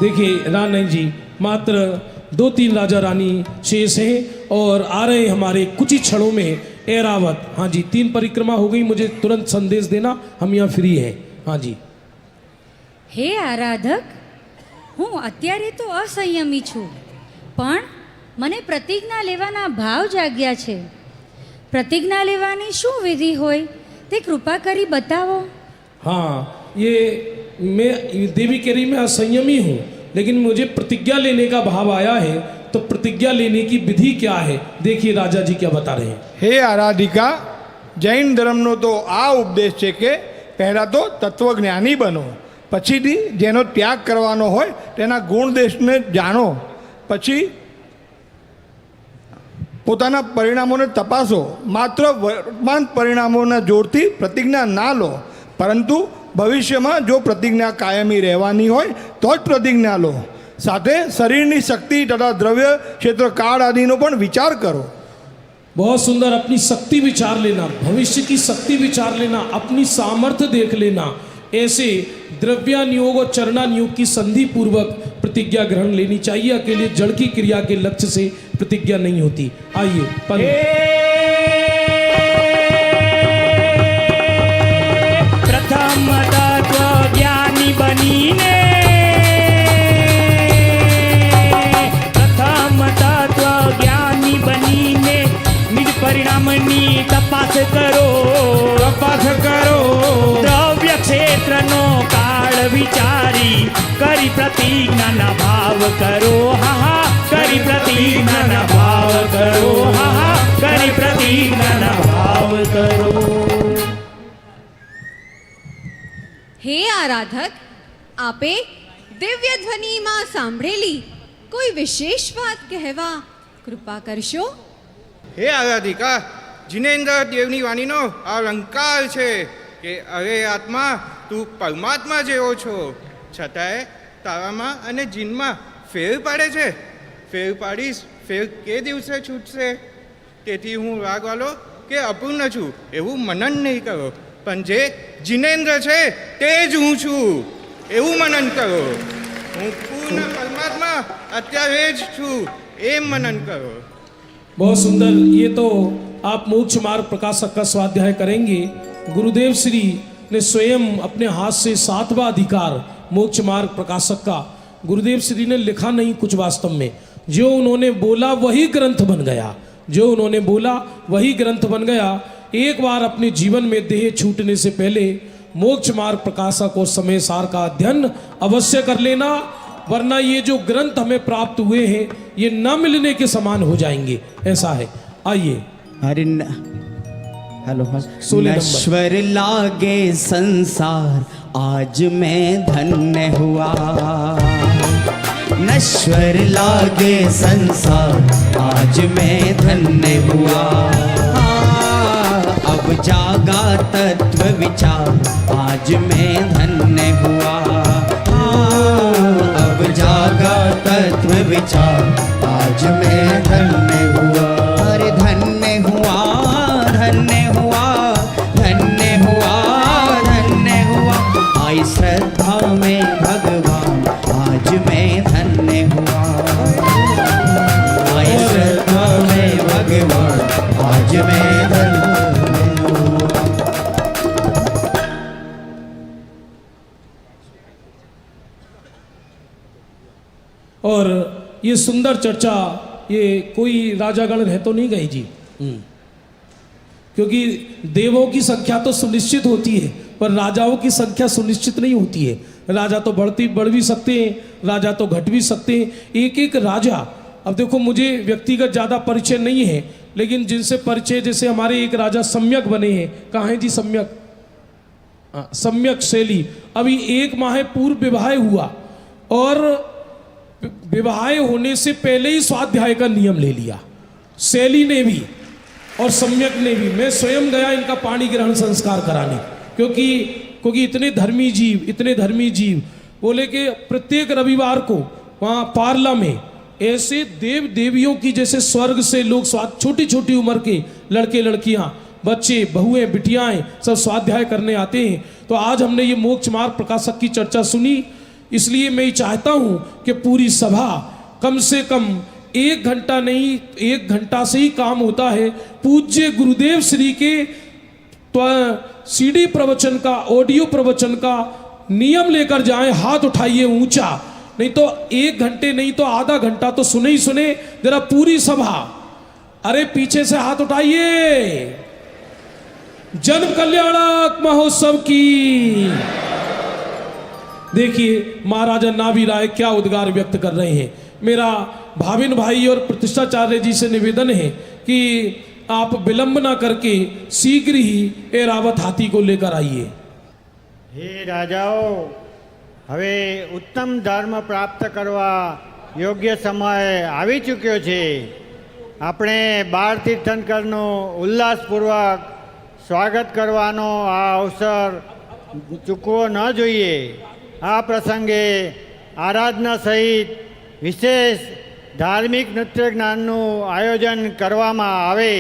देखिए रानी जी, मात्र 2-3 राजा रानी शेष हैं और आ रहे हमारे कुछ ही क्षणों में एरावत। हाँ जी, 3 परिक्रमा हो गई, मुझे तुरंत संदेश देना, हम यहाँ फ्री हैं। हाँ जी। હે આરાધક, હું અત્યારે તો અસંયમી છું, પણ મને પ્રતિજ્ઞા લેવાના ભાવ જાગ્યા છે. પ્રતિજ્ઞા લેવાની શું વિધિ હોય તે કૃપા કરી બતાવો. हाँ, ये मैं देवी कह रही मैं असंयमी हूँ, लेकिन मुझे प्रतिज्ञा लेने का भाव आया है, तो प्रतिज्ञा लेने की विधि क्या है, देखिए राजा जी क्या बता रहे हैं। હે આરાધિકા, જૈન ધર્મનો તો આ ઉપદેશ છે કે પહેલાં તો તત્વજ્ઞાની બનો, પછીથી જેનો ત્યાગ કરવાનો હોય તેના ગુણ દેશને જાણો, પછી પોતાના પરિણામોને તપાસો. માત્ર વર્તમાન પરિણામોના જોરથી પ્રતિજ્ઞા ના લો, પરંતુ ભવિષ્યમાં જો પ્રતિજ્ઞા કાયમી રહેવાની હોય તો જ પ્રતિજ્ઞા લો. સાથે શરીરની શક્તિ તથા દ્રવ્ય ક્ષેત્ર કાળ આદિનો પણ વિચાર કરો. बहुत सुंदर, अपनी शक्ति विचार लेना, भविष्य की शक्ति विचार लेना, अपनी सामर्थ्य देख लेना, ऐसे द्रव्यानियोग और चरणानियोग की संधि पूर्वक प्रतिज्ञा ग्रहण लेनी चाहिए। अकेले जड़ की क्रिया के लक्ष्य से प्रतिज्ञा नहीं होती। आइए प्रथम तत्व ज्ञानी बनीने, प्रथम तत्व ज्ञानी बनीने निज परिणामनी तपास करो, तपास करो। द्रव्य क्षेत्र नो काल विचारी करी प्रतिज्ञा न भाव करो, हा हा करी प्रतिज्ञा न भाव करो, हा हा करी प्रतिज्ञा न भाव करो। હે આરાધક, આપે દિવ્ય ધ્વનિમાં સાંભળેલી કોઈ વિશેષ વાત કહેવા કૃપા કરશો. હે આરાધિકા, જિનેન્દ્ર દેવની વાણીનો આ અલંકાર છે કે અરે આત્મા તું પરમાત્મા જેવો છો, છતાંય તારામાં અને જીનમાં ફેર પાડે છે. ફેર પાડીશ, ફેર કે દિવસે છૂટશે? તેથી હું રાગવાલો કે અપૂર્ણ છું એવું મનન નહીં કરો, પણ જે જિનેન્દ્ર છે તે જ હું છું એવું મનન કરો. હું પૂર્ણ પરમાત્મા અત્યારે જ છું એમ મનન કરો. बहुत सुंदर, ये तो आप मोक्ष मार्ग प्रकाशक का स्वाध्याय करेंगे। गुरुदेव श्री ने स्वयं अपने हाथ से 7वां अधिकार मोक्ष मार्ग प्रकाशक का गुरुदेव श्री ने लिखा नहीं कुछ, वास्तव में जो उन्होंने बोला वही ग्रंथ बन गया, जो उन्होंने बोला वही ग्रंथ बन गया। एक बार अपने जीवन में देह छूटने से पहले मोक्ष मार्ग प्रकाशक और समय सार का अध्ययन अवश्य कर लेना, वरना ये जो ग्रंथ हमें प्राप्त हुए हैं ये न मिलने के समान हो जाएंगे, ऐसा है। आइए हेलो, नश्वर लागे संसार आज मैं धन्य हुआ, नश्वर लागे संसार आज मैं धन्य हुआ। अब जागा तत्व विचार आज मैं धन्य हुआ, अब जागा तत्व विचार आज मैं धन्य हुआ। अरे धन्य हुआ, धन्य हुआ, धन्य हुआ, धन्य हुआ। आई श्रद्धा में भगवान आज मैं धन्य हुआ, आई श्रद्धा में भगवान आज मैं धन्य हुआ। और ये सुंदर चर्चा, ये कोई राजागण रह तो नहीं गए जी, क्योंकि देवों की संख्या तो सुनिश्चित होती है पर राजाओं की संख्या सुनिश्चित नहीं होती है। राजा तो बढ़ भी सकते हैं, राजा तो घट भी सकते हैं। एक एक राजा, अब देखो मुझे व्यक्तिगत ज़्यादा परिचय नहीं है, लेकिन जिनसे परिचय, जैसे हमारे एक राजा सम्यक बने हैं, कहाँ हैं जी सम्यक? सम्यक शैली। अभी 1 माह पूर्व विवाह हुआ और विवाह होने से पहले ही स्वाध्याय का नियम ले लिया, शैली ने भी और सम्यक ने भी। मैं स्वयं गया इनका पाणी ग्रहण संस्कार कराने, क्योंकि इतने धर्मी जीव बोले कि प्रत्येक रविवार को वहाँ पार्ला में ऐसे देव देवियों की, जैसे स्वर्ग से लोग छोटी छोटी उम्र के लड़के लड़कियाँ, बच्चे, बहुएं, बिटियाएं सब स्वाध्याय करने आते हैं। तो आज हमने ये मोक्ष मार्ग प्रकाशक की चर्चा सुनी, इसलिए मैं चाहता हूँ कि पूरी सभा कम से कम 1 घंटा नहीं, 1 घंटा से ही काम होता है। पूज्य गुरुदेव श्री के सीडी प्रवचन का, ऑडियो प्रवचन का नियम लेकर जाएं, हाथ उठाइए ऊंचा, नहीं तो 1 घंटे नहीं तो आधा घंटा तो सुने ही सुने। जरा पूरी सभा, अरे पीछे से हाथ उठाइए। जन्म कल्याणक महोत्सव की। देखिए महाराजा नाभि राय क्या उद्गार व्यक्त कर रहे हैं। मेरा भाविन भाई और प्रतिष्ठाचार्य जी से निवेदन है कि आप विलंब ना करके शीघ्र ही एरावत हाथी को लेकर आइए। हे राजाओ, હવે ઉત્તમ ધર્મ પ્રાપ્ત કરવા યોગ્ય સમય આવી ચૂક્યો છે। આપણે 12 તીર્થંકરનું ઉલ્લાસપૂર્વક સ્વાગત કરવાનો આ અવસર ચૂકવો ન જોઈએ। આ પ્રસંગે આરાધના સહિત વિશેષ ધાર્મિક નૃત્ય જ્ઞાનનું આયોજન કરવામાં આવે।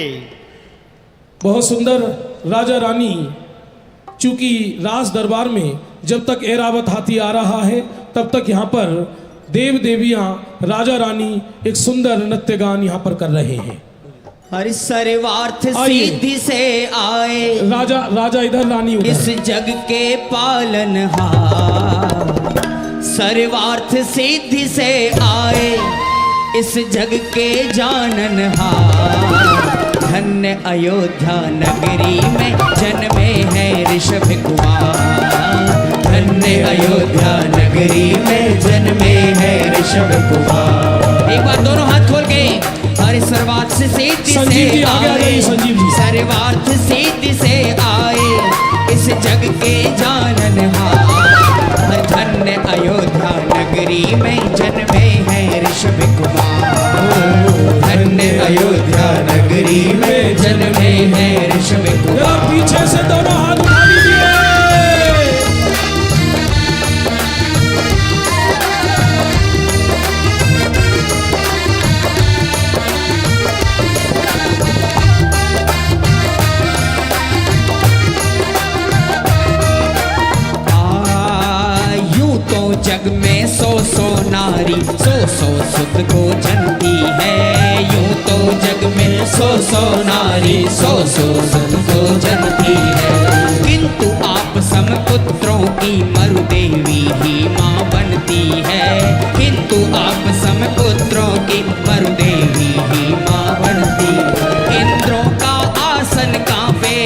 बहुत सुंदर राजा रानी, चूंकि राज दरबार में जब तक एरावत हाथी आ रहा है तब तक यहाँ पर देव देवियाँ, राजा रानी एक सुंदर नृत्य गान यहाँ पर कर रहे हैं। हर सर्वार्थ सिद्धि से आए राजा इधर, रानी उधर। इस जग के पालनहार, सर्वार्थ सिद्धि से आए इस जग के जाननहार। धन्य अयोध्या नगरी में जन्मे हैं ऋषभ कुमार। धन्य अयोध्या नगरी में जन्मे हैं ऋषभ कुमार। एक बार दोनों हाथ खोल के, हर सर्वार्थ सिद्धि से आए, सर्वार्थ सिद्धि से आए इस जग के जाननहार। धन्य अयोध्या नगरी में जन्मे हैं ऋषभ कुमार। धन्य अयोध्या नगरी में जन्मे हैं ऋषभ कुमार। पीछे से दोनों हाथ उठा लीजिए। जग में 100 नारी 100 सुत को जनती है। यूं तो जग में 100 नारी 100 सुत को जनती है। किंतु आप सम पुत्रों की मरुदेवी ही माँ बनती है। किंतु आप सम पुत्रों की मरुदेवी ही माँ बनती है। इंद्रों का आसन कांपे,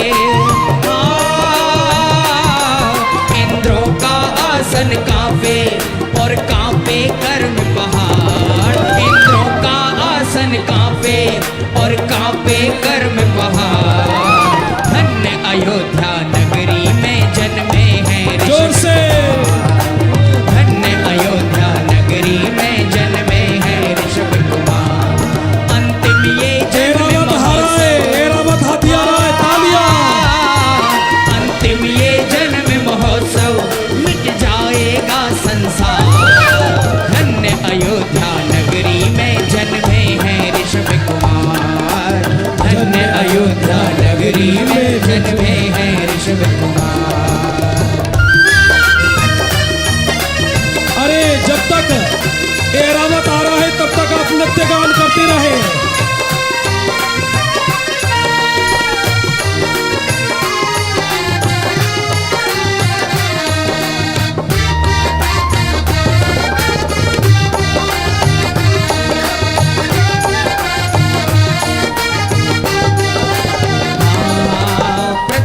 इंद्रों का आसन कांपे और कांपे कर्म पहाड़। इंद्रों का आसन कांपे और कांपे कर्म पहाड़। धन्य अयोध्या नगरी में जन्मे हैं जोर से। धन्य अयोध्या नगरी में जन्मे हैं ऋषभ कुमार। अंतिम ये जन्म एरावत हाथी आ रहा है, तालियां। अंतिम ये जन्म महोत्सव मिट जाएगा संसार। धन्य अयोध्या नगरी में जन्मे हैं ऋषभ कुमार। धन्य अयोध्या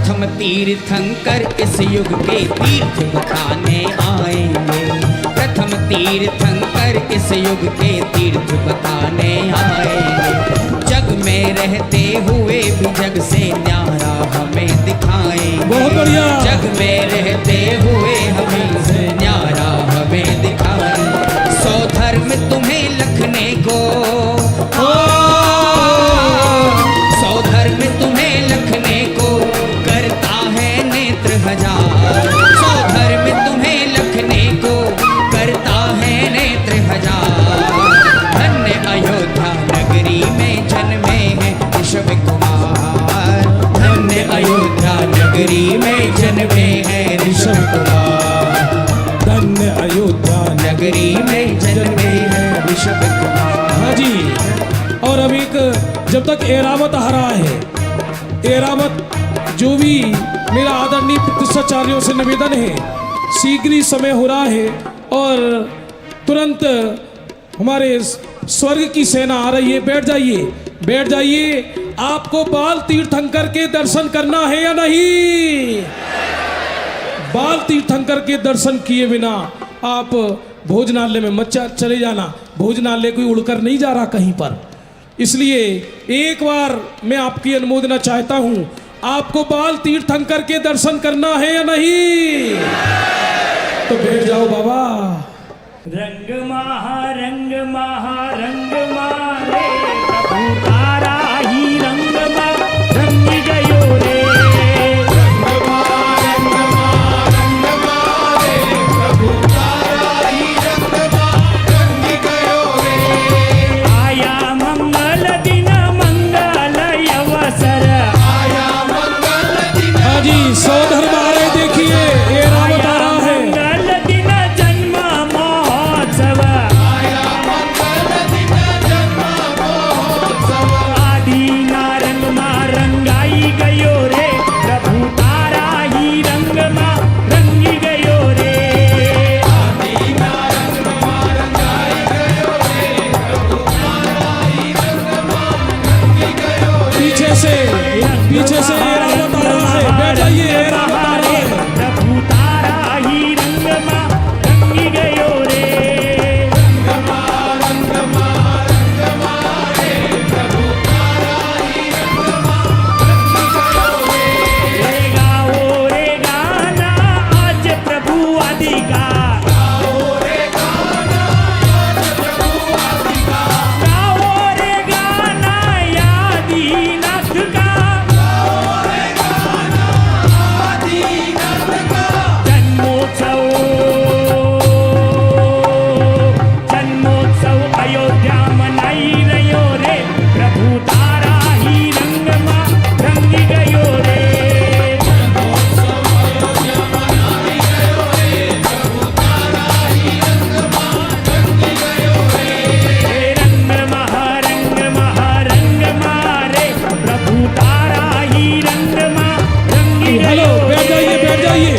प्रथम तीर्थंकर इस युग के तीर्थ बताने आएंगे। प्रथम तीर्थंकर इस युग के तीर्थ बताने आएंगे। जग में रहते हुए भी जग से न्यारा हमें दिखाएंगे। बहुत बढ़िया। जग में रहते हुए हमें से न्यारा हमें दिखाएंगे। सौ धर्म तुम्हें लखने को, सौ धर्म तुम्हें लखने को करता है नेत्र हजार। सौ धर्म तुम्हें लखने को करता है नेत्र हजार। धन्य अयोध्या नगरी में जन्मे हैं ऋषभ कुमार। धन्य अयोध्या नगरी में जन्मे हैं ऋषभ कुमार। धन्य अयोध्या नगरी में जन्मे हैं ऋषभ कुमार। हाँ जी। और अब एक जब तक एरावत आ रहा है, एरावत जो भी मेरा आदरणीय प्रतिष्ठाचार्यों से निवेदन है, शीघ्र ही समय हो रहा है और तुरंत हमारे स्वर्ग की सेना आ रही है। बैठ जाइए, बैठ जाइए। आपको बाल तीर्थंकर के दर्शन करना है या नहीं? बाल तीर्थंकर के दर्शन किए बिना आप भोजनालय में मत चले जाना। भोजनालय कोई उड़कर नहीं जा रहा कहीं पर, इसलिए एक बार मैं आपकी अनुमोदना चाहता हूं। आपको बाल तीर्थंकर के दर्शन करना है या नहीं? तो बैठ जाओ बाबा। रंग रंग मारे प्रभु तारा ही रंग रंग गयो रे। आया मंगल दिन मंगल अवसर। हाँ जी, सौ धर्म आ रहे, देखिए ये रावत आ रहा है। मंगल दिन जन्म महोत्सव। आदि नारंग मा रंगाई गयो रे। प्रभु तारा ही रंग मा रंगी गयो रे। पीछे से ये रावत आ रहा है। बैठ जाइए, ये रावत आ रहा है। प्रभु तारा ही रंग मा रंगी गयो रे। रे गाओ रे गाना आज प्रभु आदि का। गाओ रे गाना यादी नाथ का। जन्मोत्सव अयोध्या मनाई रहो रे। प्रभु तारा ही रंग मा रंगी गयो रे। रंग महारंग मारे प्रभु तारा ही रंग मा रंगी हेलो, गयो बैठ जाइए, बैठ जाइए।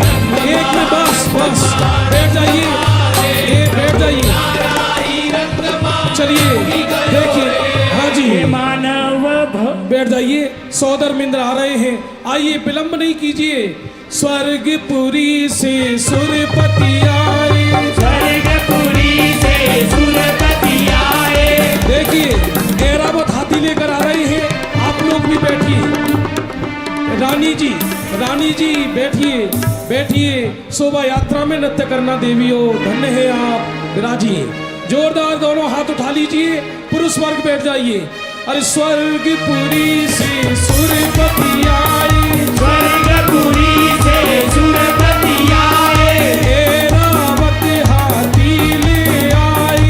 एक में बस बस बैठ जाइए, ये बैठ जाइए। चलिए देखिए, हाँ जी मानव बैठ जाइए। सौधर्मिंद्र आ रहे हैं, आइए विलंब नहीं कीजिए। स्वर्गपुरी से सुरपति आए। स्वर्गपुरी से सुरपति आए। देखिए एरावत हाथी लेकर आ रहे हैं, आप लोग भी बैठिए। रानी जी बैठिए, बैठिए। शोभा यात्रा में नृत्य करना देवियों, धन्य है आप, विराजिए। जोरदार दोनों हाथ उठा लीजिए, पुरुष वर्ग बैठ जाइए। अरे स्वर्गपुरी से सुरपति आए। स्वर्गपुरी से सुरपति आए। एरावत हाथी ले आए।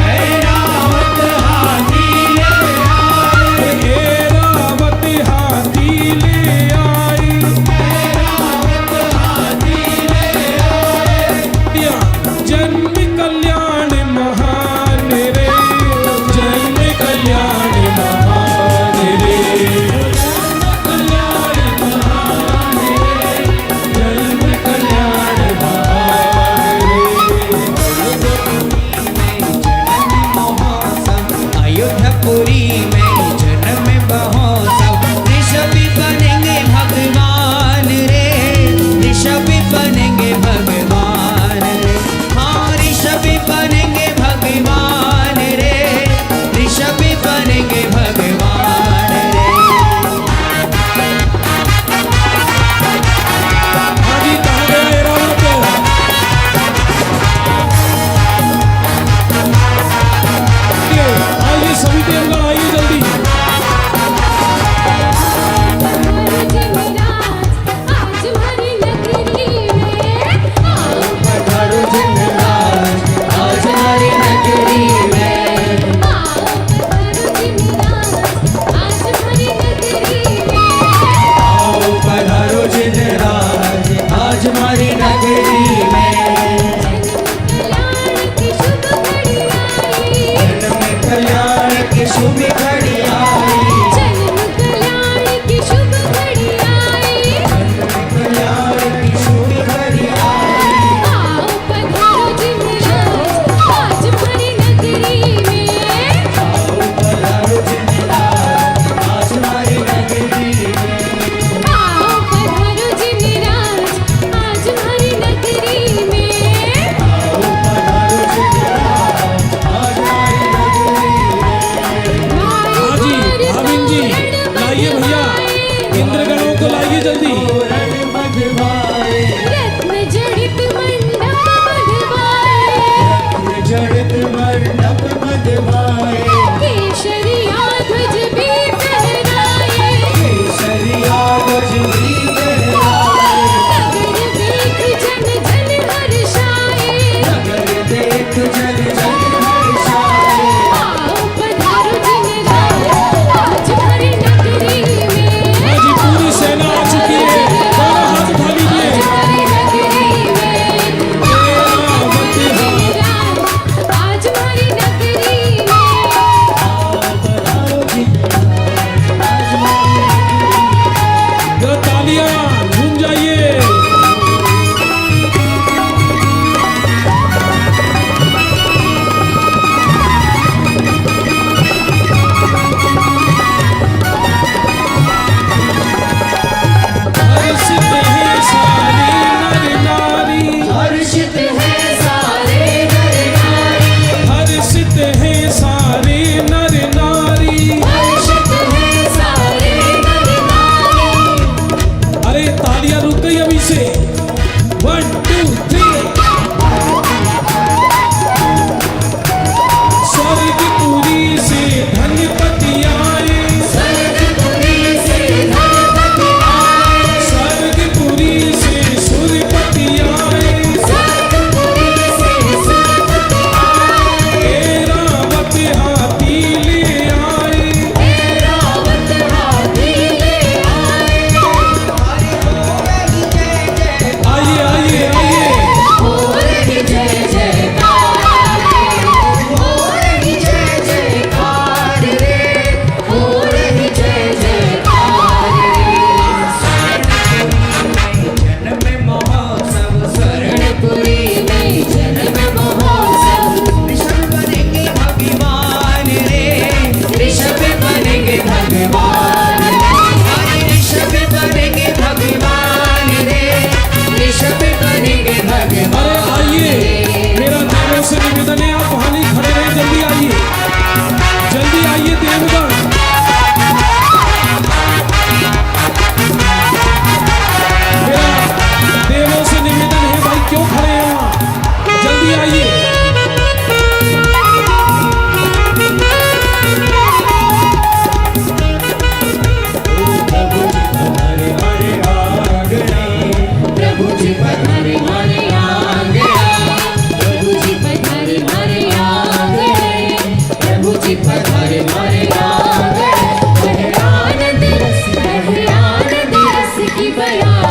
ऐरावत हाथी ले आए। एरावत हाथी ले आए। ऐरावत हाथी ले आए। जन्म कल्याण महान रे। जन्म कल्याण महान रे। जन्म कल्याण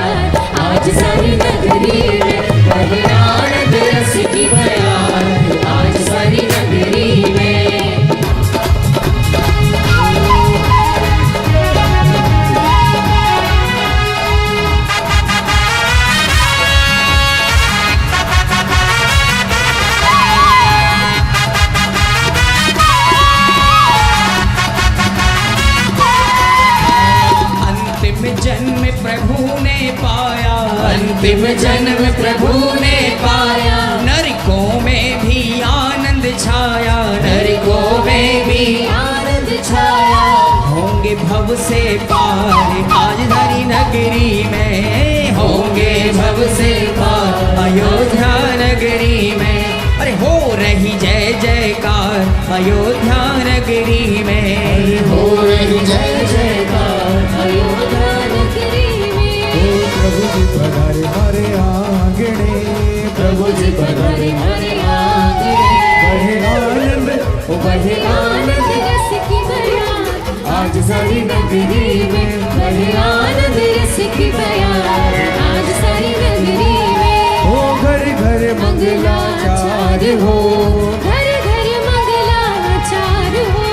बयार, आज सारी नगरी में बहे आनंद रस की बयार, आज सारी नगरी में। जन्म प्रभु ने पाया, अंतिम जन्म प्रभु ने पाया, नरकों में भी आनंद छाया, नरकों में भी आनंद छाया, होंगे भव से पार आज धरी नगरी में, होंगे भव से पार अयोध्या नगरी में। अरे हो रही जय जयकार अयोध्या नगरी में, हो रही जय जयकार अयोध्या नगरी में। प्रभु जी पधारे हमारे आंगणे, प्रभु जी पधारे हमारे आंगणे, बहे आनंद बहे आनंद रस की बयार, आज सारी नगरी में बहे आनंद रस की बयार, आज सारी नगरी में। हो घर घर मंगलाचार हो, घर घर मंगलाचार हो,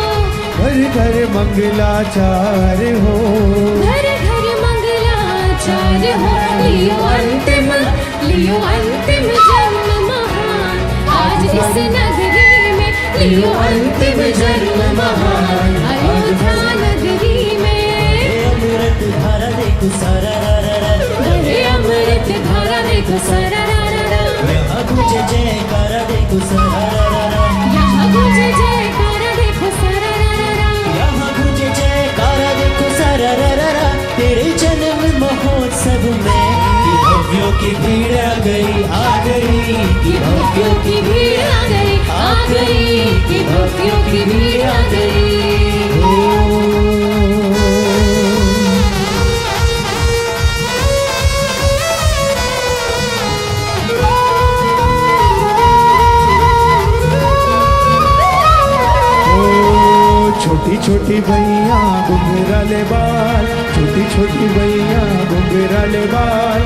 घर घर मंगलाचार हो, घर घर मंगलाचार हो। लियो अंतिम जन्म महान, आज इस नगरी में लियो अंतिम जन्म महान, अयोध्या नगरी में। अमृत धारा देखो सारा बहे अमृत धारा देखो सारा, यहाँ गुजे जयकारा देखो सारा, यहाँ गुजे जयकारा देखो सारा, यहाँ गुजे जयकारा देखो सारा, तेरे जन्म महोत्सव में कि भव्यों की भीड़ आ गई, आ गई, कि भक्तियों की भीड़ आ गई, आ गई, कि भक्तियों की भीड़ आ गई। छोटी छोटी भैया घुंघराले बाल, छोटी छोटी भैया घुंघराले बाल,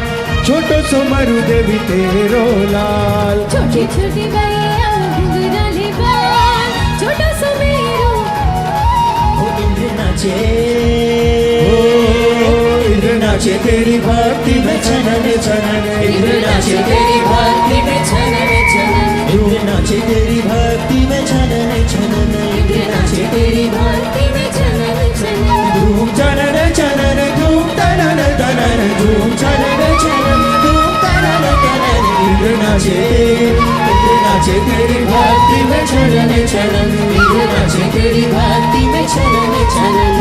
छोटो सो मरु देवी तेरो लाल। छोटी छोटी भैया घुंघराले बाल, छोटो सो मेरो इंद्र नाचे, इंद्र नाचे तेरी भक्ति में छनन छनन, इंद्र नाचे तेरी भक्ति में छनन छनन, इंद्र नाचे तेरी भक्ति में छनन छनन, इंद्र नाचे तेरी भक्ति में छनन छनन, धूम छनन छनन, धूम तनन तनन, धूम छनन छनन, धूम तनन तनन, इंद्र नाचे तेरी भक्ति में छनन छनन, इंद्र नाचे तेरी भक्ति में छनन छनन।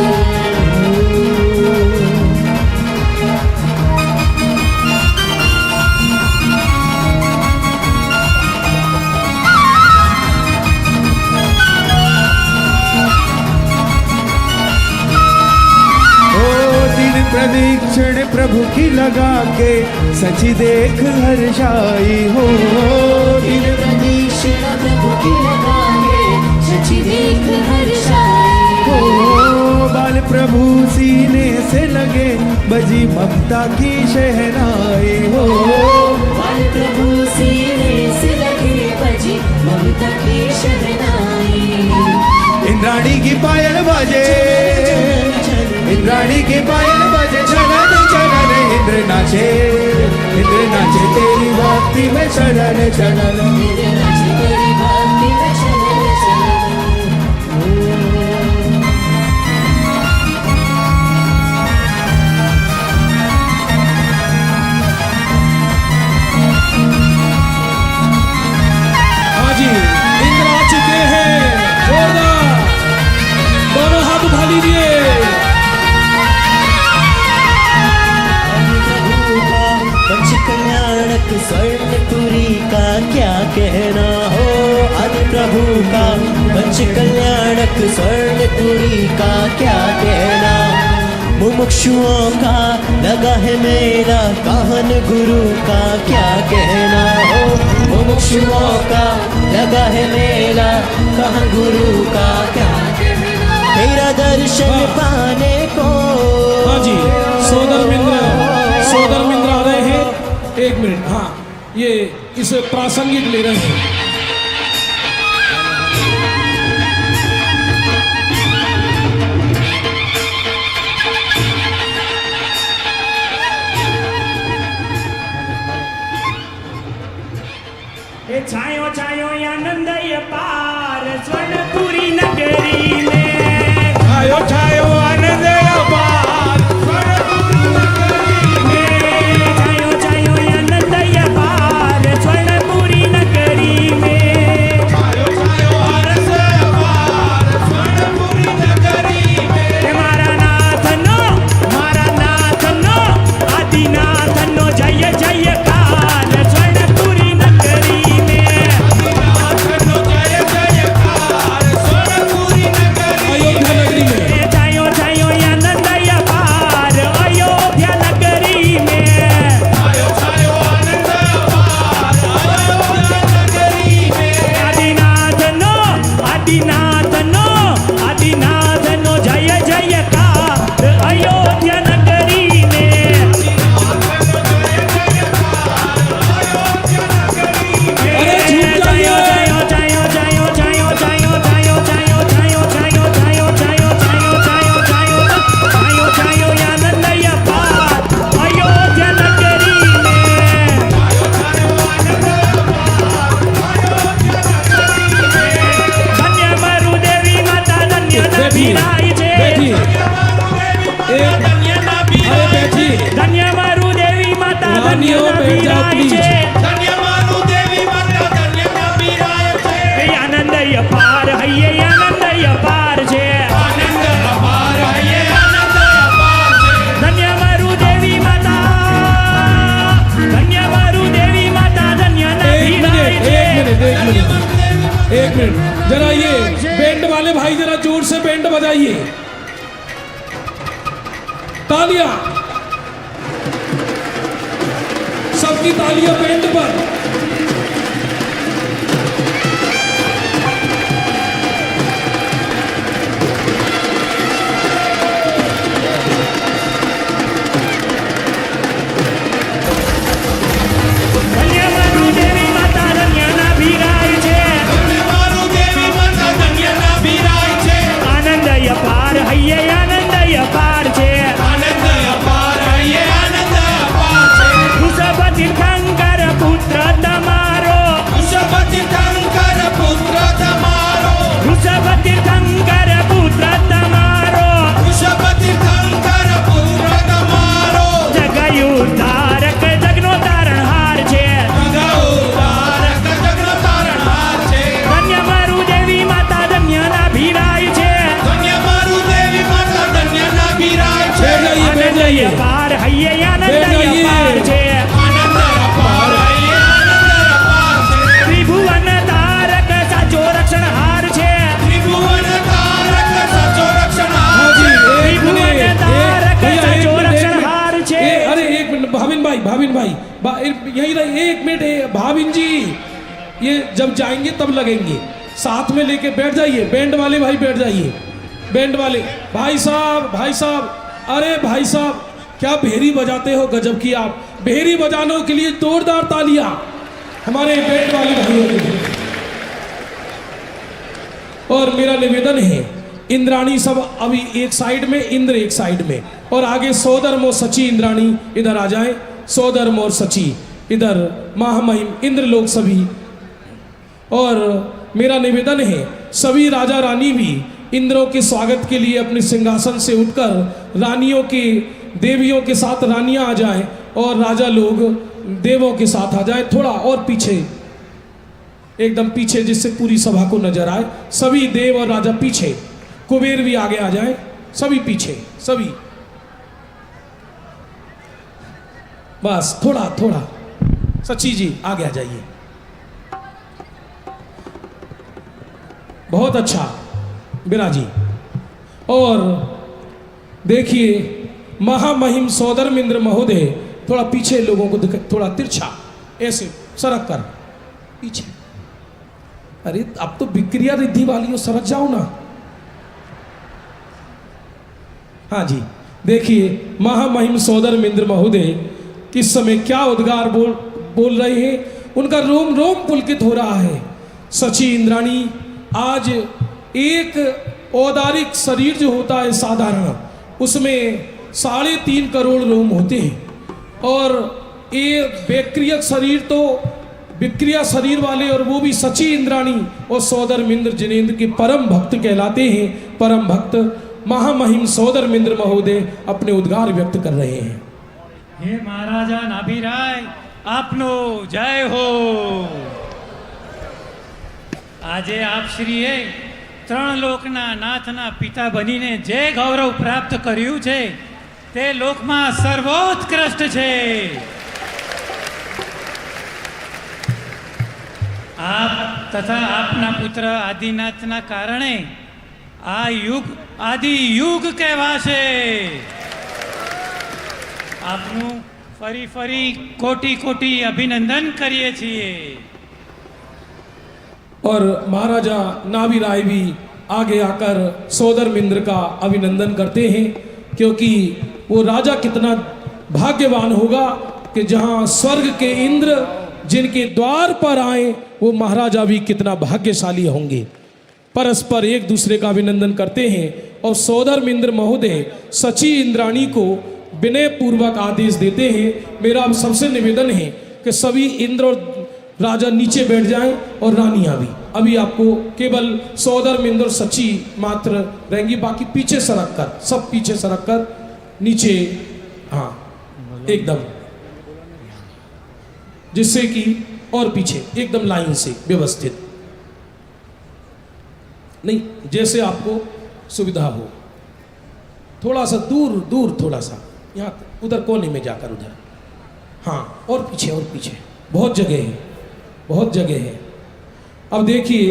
प्रदीक्षण प्रभु की लगा के सची देख हर्षाई हो, दिन प्रदीक्षण प्रभु की लगा के सची देख हर्षाई हो। बाल प्रभु सीने से लगे बजी ममता की शहनाई हो, बाल प्रभु सीने से लगे बजी ममता की शहनाई। इंद्राणी की पायल बाजे, इंद्राणी की पायल बाजे, छनन छनन इंद्र नाचे, इंद्र नाचे तेरी भक्ति में छनन छनन, इंद्र नाचे तेरी भक्ति में छनन छनन। हाँ जी, इंद्र आ चुके हैं, जोरदार दोनों हाथ उठा लीजिए। कल्याणक स्वर्णपुरी का क्या कहना हो, आदि प्रभु का पंच कल्याणक स्वर्णपुरी का क्या कहना, मुमुक्षुओं का लगा है मेरा कहन, गुरु का क्या कहना हो, मुमुक्षुओं का लगा है मेरा कहन, गुरु का क्या कहना, तेरा दर्शन पाने को हाँ जी, सोदर मिंद्र आ रहे हैं। एक मिनट, हाँ, ये इस प्रासंगिक ले रहे हैं। छायो छायो आनंद पार स्वर्णपुरी नगरी में, छायो छायो आनंद पार स्वर्णपुरी नगरी में, छायो छायो आनंद पार स्वर्णपुरी नगरी में, छायो छायो आनंद पार स्वर्णपुरी नगरी में। मारा नाथ नो आदिनाथ नो जय जयकार स्वर्णपुरी नगरी में, अयोध्या नगरी में। आदिनाथ नो जय जयकार अयोध्या नगरी में। धन्य मारू देवी माता रानियों बैठ जाओ प्लीज। आनंद अपार है, आनंद अपार छे, धन्य मारू देवी माता, धन्य मारू देवी माता, धन्य एक मिनट, जरा ये बैंड वाले भाई जरा जोर से बैंड बजाइए, तालियां, सबकी तालियां बैंड पर। धन्य मारू देवी माता, धन्य ना भीराय छे, आनंद अपार है, आनंद अपार छे, वृषभ तीर्थंकर पुत्र तमारो, वृषभ तीर्थंकर पुत्र तमारो, जगयु तारक जगनो तारणहार छे, धन्य मारू देवी माता, धन्य ना भीराय छे, आनंद अपार है, आनंद अपार छे, त्रिभुवन तारक साचो रक्षणहार छे, त्रिभुवन तारक साचो रक्षणहार छे। अरे एक मिनट, भाविन भाई यही रहे, एक मिनट, भाविन जी ये जब जाएंगे तब लगेंगे, साथ में लेके बैठ जाइए। बैंड वाले भाई बैठ जाइए, बैंड वाले भाई साहब, अरे भाई साहब क्या भेरी बजाते हो, गजब की आप। भेरी बजाने के लिए जोरदार तालियां हमारे बैंड वाले भाइयों के लिए। और मेरा निवेदन है, इंद्राणी सब अभी एक साइड में, इंद्र एक साइड में, और आगे सोदर्म और सची इंद्राणी इधर आ जाए, सोदर्म और सची इधर, महामहिम इंद्र लोग सभी। और मेरा निवेदन है, सभी राजा रानी भी इंद्रों के स्वागत के लिए अपने सिंहासन से उठकर रानियों के, देवियों के साथ रानियां आ जाएं और राजा लोग देवों के साथ आ जाएं। थोड़ा और पीछे, एकदम पीछे, जिससे पूरी सभा को नजर आए। सभी देव और राजा पीछे, कुबेर भी आगे आ जाएं, सभी पीछे, सभी बस थोड़ा। सची जी आगे आ जाइए। बहुत अच्छा बिराजी। और देखिए महामहिम सौदर्मिंद्र महोदय, थोड़ा पीछे लोगों को दिखा, थोड़ा तिरछा ऐसे सरक कर पीछे। अरे अब तो बिक्रिया रिद्धि वाली हो, सरक जाओ ना। हाँ जी, देखिए महामहिम सौदर मिंद्र महोदय किस समय क्या उद्गार बोल रहे हैं, उनका रोम रोम पुलकित हो रहा है। सची इंद्राणी, आज एक औदारिक शरीर जो होता है साधारण, उसमें 3.5 करोड़ रोम होते हैं, और ये विक्रियक शरीर तो विक्रिया शरीर वाले, और वो भी सची इंद्राणी और सौदर मिंद्र जिनेंद्र के परम भक्त कहलाते हैं। परम भक्त महामहिम सौदर मिंद्र महोदय अपने उद्गार व्यक्त कर रहे हैं। हे महाराजा नाभिराय, आपनो जय हो। આજે આપ શ્રીએ 3 લોકના નાથના પિતા બનીને જે ગૌરવ પ્રાપ્ત કર્યું છે તે લોકમાં સર્વોત્કૃષ્ટ છે। આપ તથા આપના પુત્ર આદિનાથના કારણે આ યુગ આદિ યુગ કહેવાશે। આપનું ફરી ફરી કોટી કોટી અભિનંદન કરીએ છીએ। और महाराजा नाभि राय भी आगे आकर सौदर मिंद्र का अभिनंदन करते हैं, क्योंकि वो राजा कितना भाग्यवान होगा कि जहाँ स्वर्ग के इंद्र जिनके द्वार पर आए, वो महाराजा भी कितना भाग्यशाली होंगे। परस्पर एक दूसरे का अभिनंदन करते हैं और सौदर मिंद्र महोदय सची इंद्राणी को विनय पूर्वक आदेश देते हैं। मेरा अब सबसे निवेदन है कि सभी इंद्र और राजा नीचे बैठ जाएं और रानियां भी। अभी आपको केवल सौदर मिंद्र और सची मात्र रहेंगी, बाकी पीछे सरक कर, सब पीछे सरक कर नीचे, हाँ एकदम, जिससे कि और पीछे एकदम लाइन से व्यवस्थित, नहीं जैसे आपको सुविधा हो। थोड़ा सा दूर दूर, थोड़ा सा यहाँ उधर कोने में जाकर उधर, हाँ और पीछे और पीछे, बहुत जगह है, बहुत जगह है। अब देखिए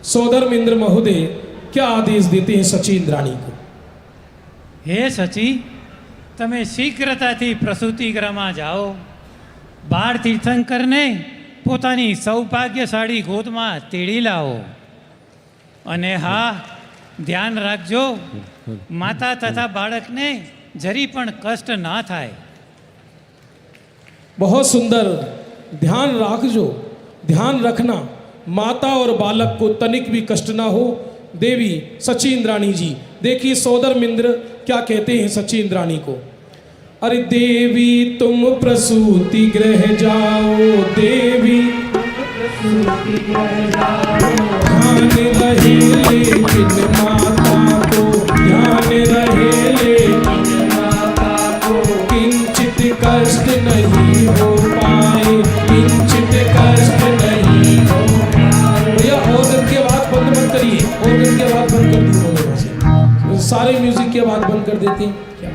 सौदर मिंद्र महोदय क्या आदेश देते हैं सची इंद्राणी को। हे सची, તમે શીઘ્રતાથી પ્રસૂતિ ગૃહમાં જાઓ। બાળ તીર્થંકરને પોતાની સૌભાગ્યશાળી ગોદમાં તેડી લાવો, અને હા ધ્યાન રાખજો માતા તથા બાળકને જરી પણ કષ્ટ ના થાય। बहुत सुंदर, ध्यान रखो, ध्यान रखना माता और बालक को तनिक भी कष्ट ना हो। देवी सची इंद्राणी जी, देखिए सौदर मिंद्र क्या कहते हैं सची इंद्राणी को। अरे देवी तुम प्रसूति गृह जाओ, देवी ध्यान रहे लेकिन माता को, ध्यान रहे लेकिन माता को किंचित कष्ट नहीं हो पाए, किंचित कष्ट नहीं हो पाए। भैया ऑर्गन की आवाज बंद मत करिए, ऑर्गन की आवाज बंद कर दीजिए, सारे म्यूजिक की आवाज बंद कर देते हैं क्या।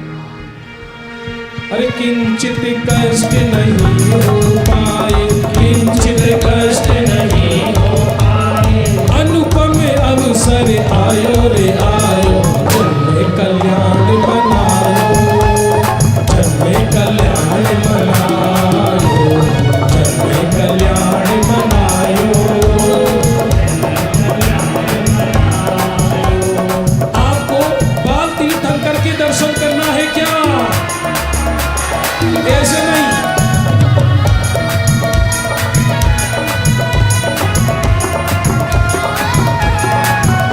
अरे किंचित कष्ट नहीं हो पाए, किंचित कष्ट नहीं हो पाए, अनुपम अवसर आयो रे आयो, जन्मे कल्याण मनायो, जन्मे कल्याण मनायो, जन्मे कल्याण मनायो। आपको बाल तीर्थंकर के दर्शन करना है क्या? ऐसे नहीं,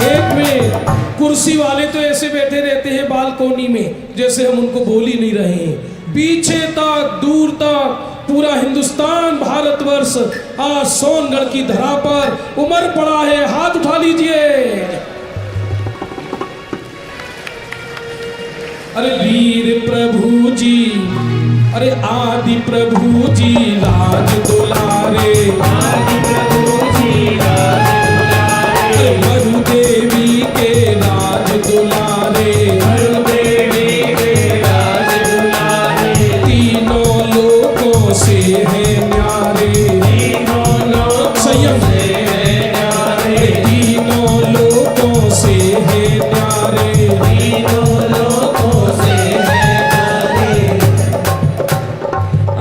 एक में कुर्सी वाले तो ऐसे बैठे रहते हैं बालकोनी में जैसे हम उनको बोल ही नहीं रहे हैं। पीछे तक दूर तक पूरा हिंदुस्तान भारतवर्ष आज सोनगढ़ की धरा पर उमड़ पड़ा है। हाथ उठा लीजिए। अरे वीर प्रभु जी, अरे आदि प्रभु जी राज दुलारे, आदि प्रभु जी राज दुलारे, मरुदेवी के राज दुलारे, मरुदेवी के राज दुलारे, तीनों लोकों से है न्यारे, तीनों लोक संयम से है न्यारे, तीनों लोकों से है न्यारे, तीनों लोकों से है न्यारे।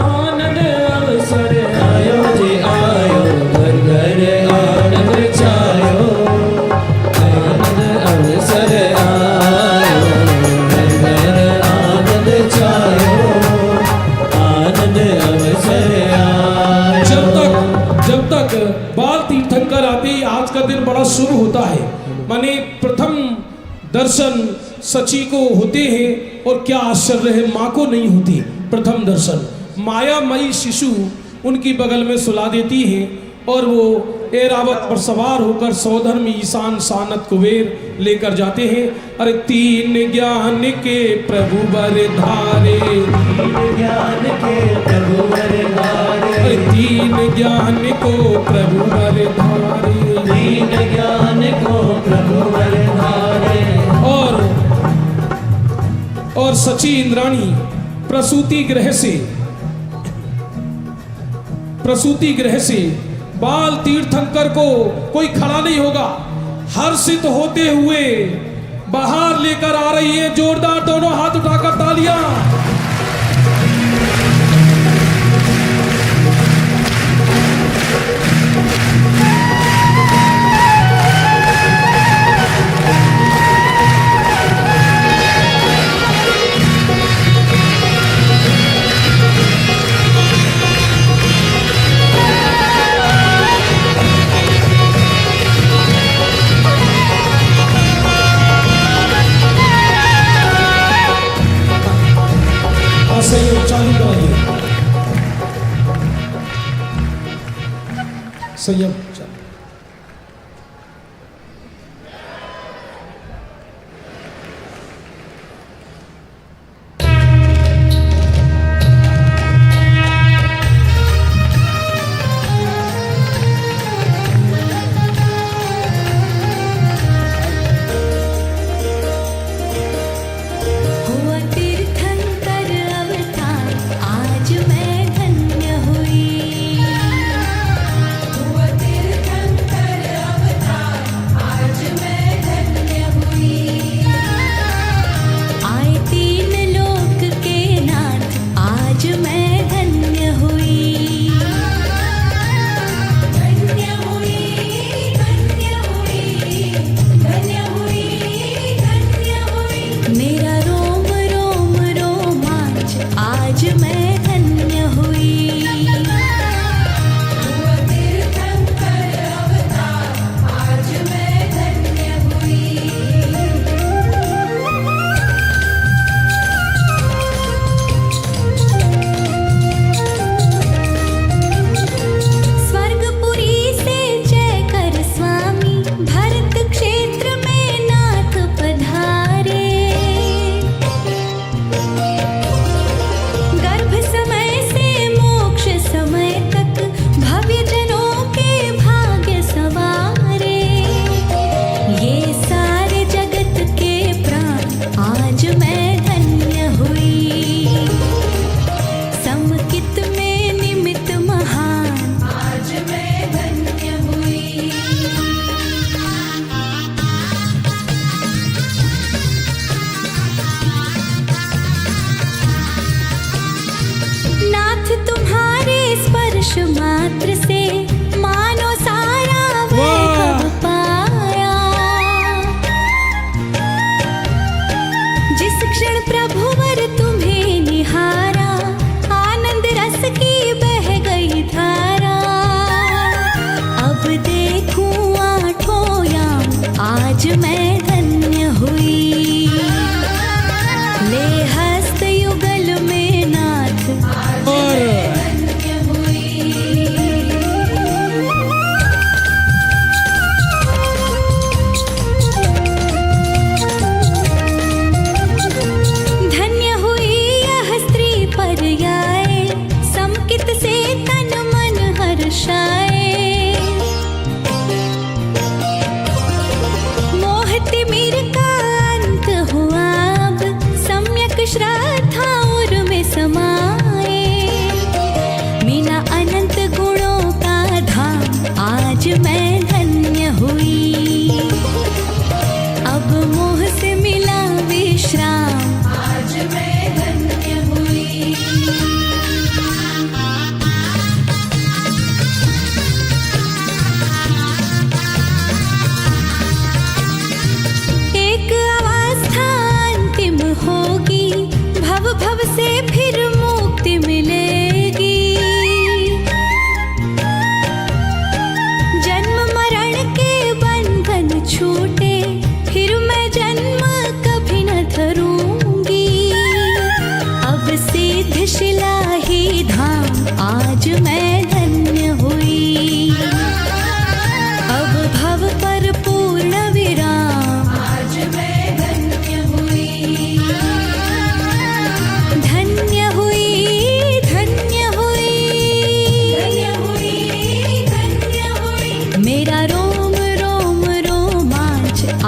आनंद अवसर आयो जे आयो, घर घर आनंद छायो, आनंद अवसर आयो, घर घर अवसर आए। जब तक बाल तीर्थंकर आते ही आज का दिन बड़ा शुभ होता है। माने प्रथम दर्शन सची को होते हैं और क्या आश्चर्य है, माँ को नहीं होती प्रथम दर्शन। मायामयी शिशु उनकी बगल में सुला देती है और वो एरावत पर सवार होकर सौधर्म ईशान सानत कुबेर लेकर जाते हैं। अरे तीन ज्ञान के प्रभु वर धारे, ज्ञान के प्रभु वर धारे, अरे तीन ज्ञान को प्रभु वर धारे, तीन ज्ञान को प्रभु वर धारे। और सची इंद्राणी प्रसूति गृह से बाल तीर्थंकर को कोई खड़ा नहीं होगा, हर्षित होते हुए बाहर लेकर आ रही है। जोरदार दोनों हाथ उठाकर तालियां। संयम चालू कराइए, संयम चालू। हुआ तीर्थंकर अवतार, आज मैं धन्य हुई। हुआ तीर्थंकर अवतार, आज मैं धन्य हुई। आए तीन लोक के नाथ, आज मैं धन्य हुई। धन्य हुई, धन्य हुई, धन्य हुई, धन्य हुई। मेरा रोम रोम रोमांच, आज मैं धन्य हुई। हुआ तीर्थंकर अवतार, आज मैं धन्य हुई। स्वर्गपुरी से जय कर स्वामी, भरत क्षेत्र में नाथ पधारे। गर्भ समय से मोक्ष समय तक, भव्य जनों के भाग्य सवारे। ये सारे जगत के प्राण, आज मैं धन्य हुई। समकित में निमित्त महान, आज मैं धन्य हुई। नाथ तुम्हारे स्पर्श मात्र से, मानो सारा वैभव पाया। जिस क्षण प्रभुवर तुम्हें निहारा, आनंद रस की बह गई धारा। अब देखूं आठों याम, आज मैं धन्य हुई। ले हस्त युगल में नाथ, आज मैं धन्य हुई।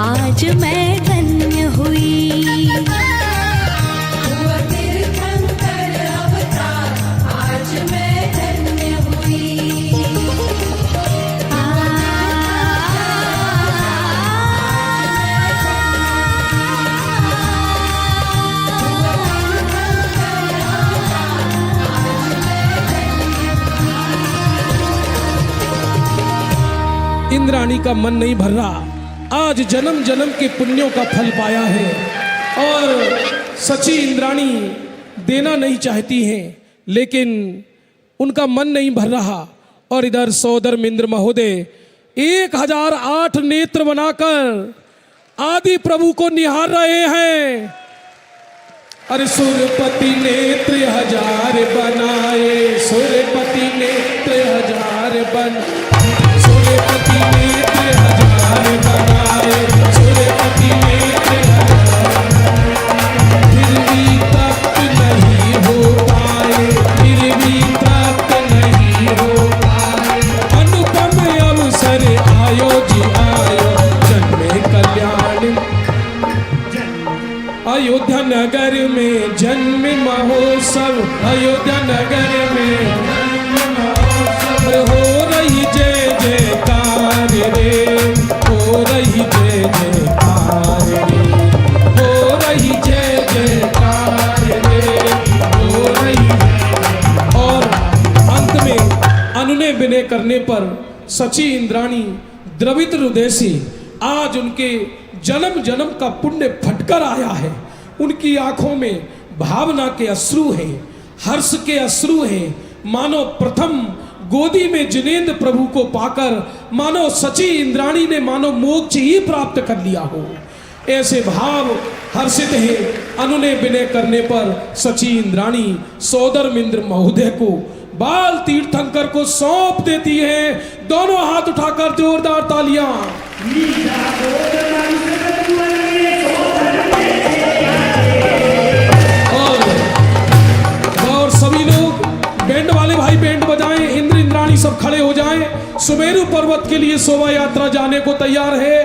आज मैं धन्य हुई। आज मैं धन्य हुई। इंद्राणी का मन नहीं भर रहा। आज जन्म जन्म के पुण्यों का फल पाया है और सची इंद्राणी देना नहीं चाहती हैं, लेकिन उनका मन नहीं भर रहा। और इधर सौदर मिंद्र महोदय 1008 नेत्र बनाकर आदि प्रभु को निहार रहे हैं। अरे सूर्यपति नेत्र 1000 बनाए, सूर्यपति नेत्र 1000 बनाए, सूर्यपति नेत्र 1000 बनाए, सूर्यपति नेत्र 1000, फिर भी प्राप्त नहीं हो पाए, फिर भी प्राप्त नहीं हो पाए। अनुपम अवसर आयो जी आयो, जन्मे कल्याण। अयोध्या नगर में जन्म महोत्सव, अयोध्या नगर में जन्म महोत्सव। हो रही जय जयकार रे, हो रही जय जयकार रे, हो रही जय जयकार रे, हो रही। और अंत में अनुनय विनय करने पर सची इंद्राणी द्रवित हृदय से आज उनके जन्म जन्म का पुण्य फटकर आया है। उनकी आंखों में भावना के अश्रु हैं, हर्ष के अश्रु हैं, मानो प्रथम गोदी में जिनेंद्र प्रभु को पाकर मानो सची इंद्राणी ने मानो मोक्ष ही प्राप्त कर लिया हो, ऐसे भाव हर्षित है। अनुनय विनय करने पर सची इंद्राणी सौदर मिंद्र महोदय को बाल तीर्थंकर को सौंप देती है। दोनों हाथ उठाकर जोरदार तालियां। और सभी लोग बैंड वाले भाई बैंड बजाएं, इंद्र इंद्राणी सब खड़े हो जाएं। सुमेरु पर्वत के लिए शोभा यात्रा जाने को तैयार है।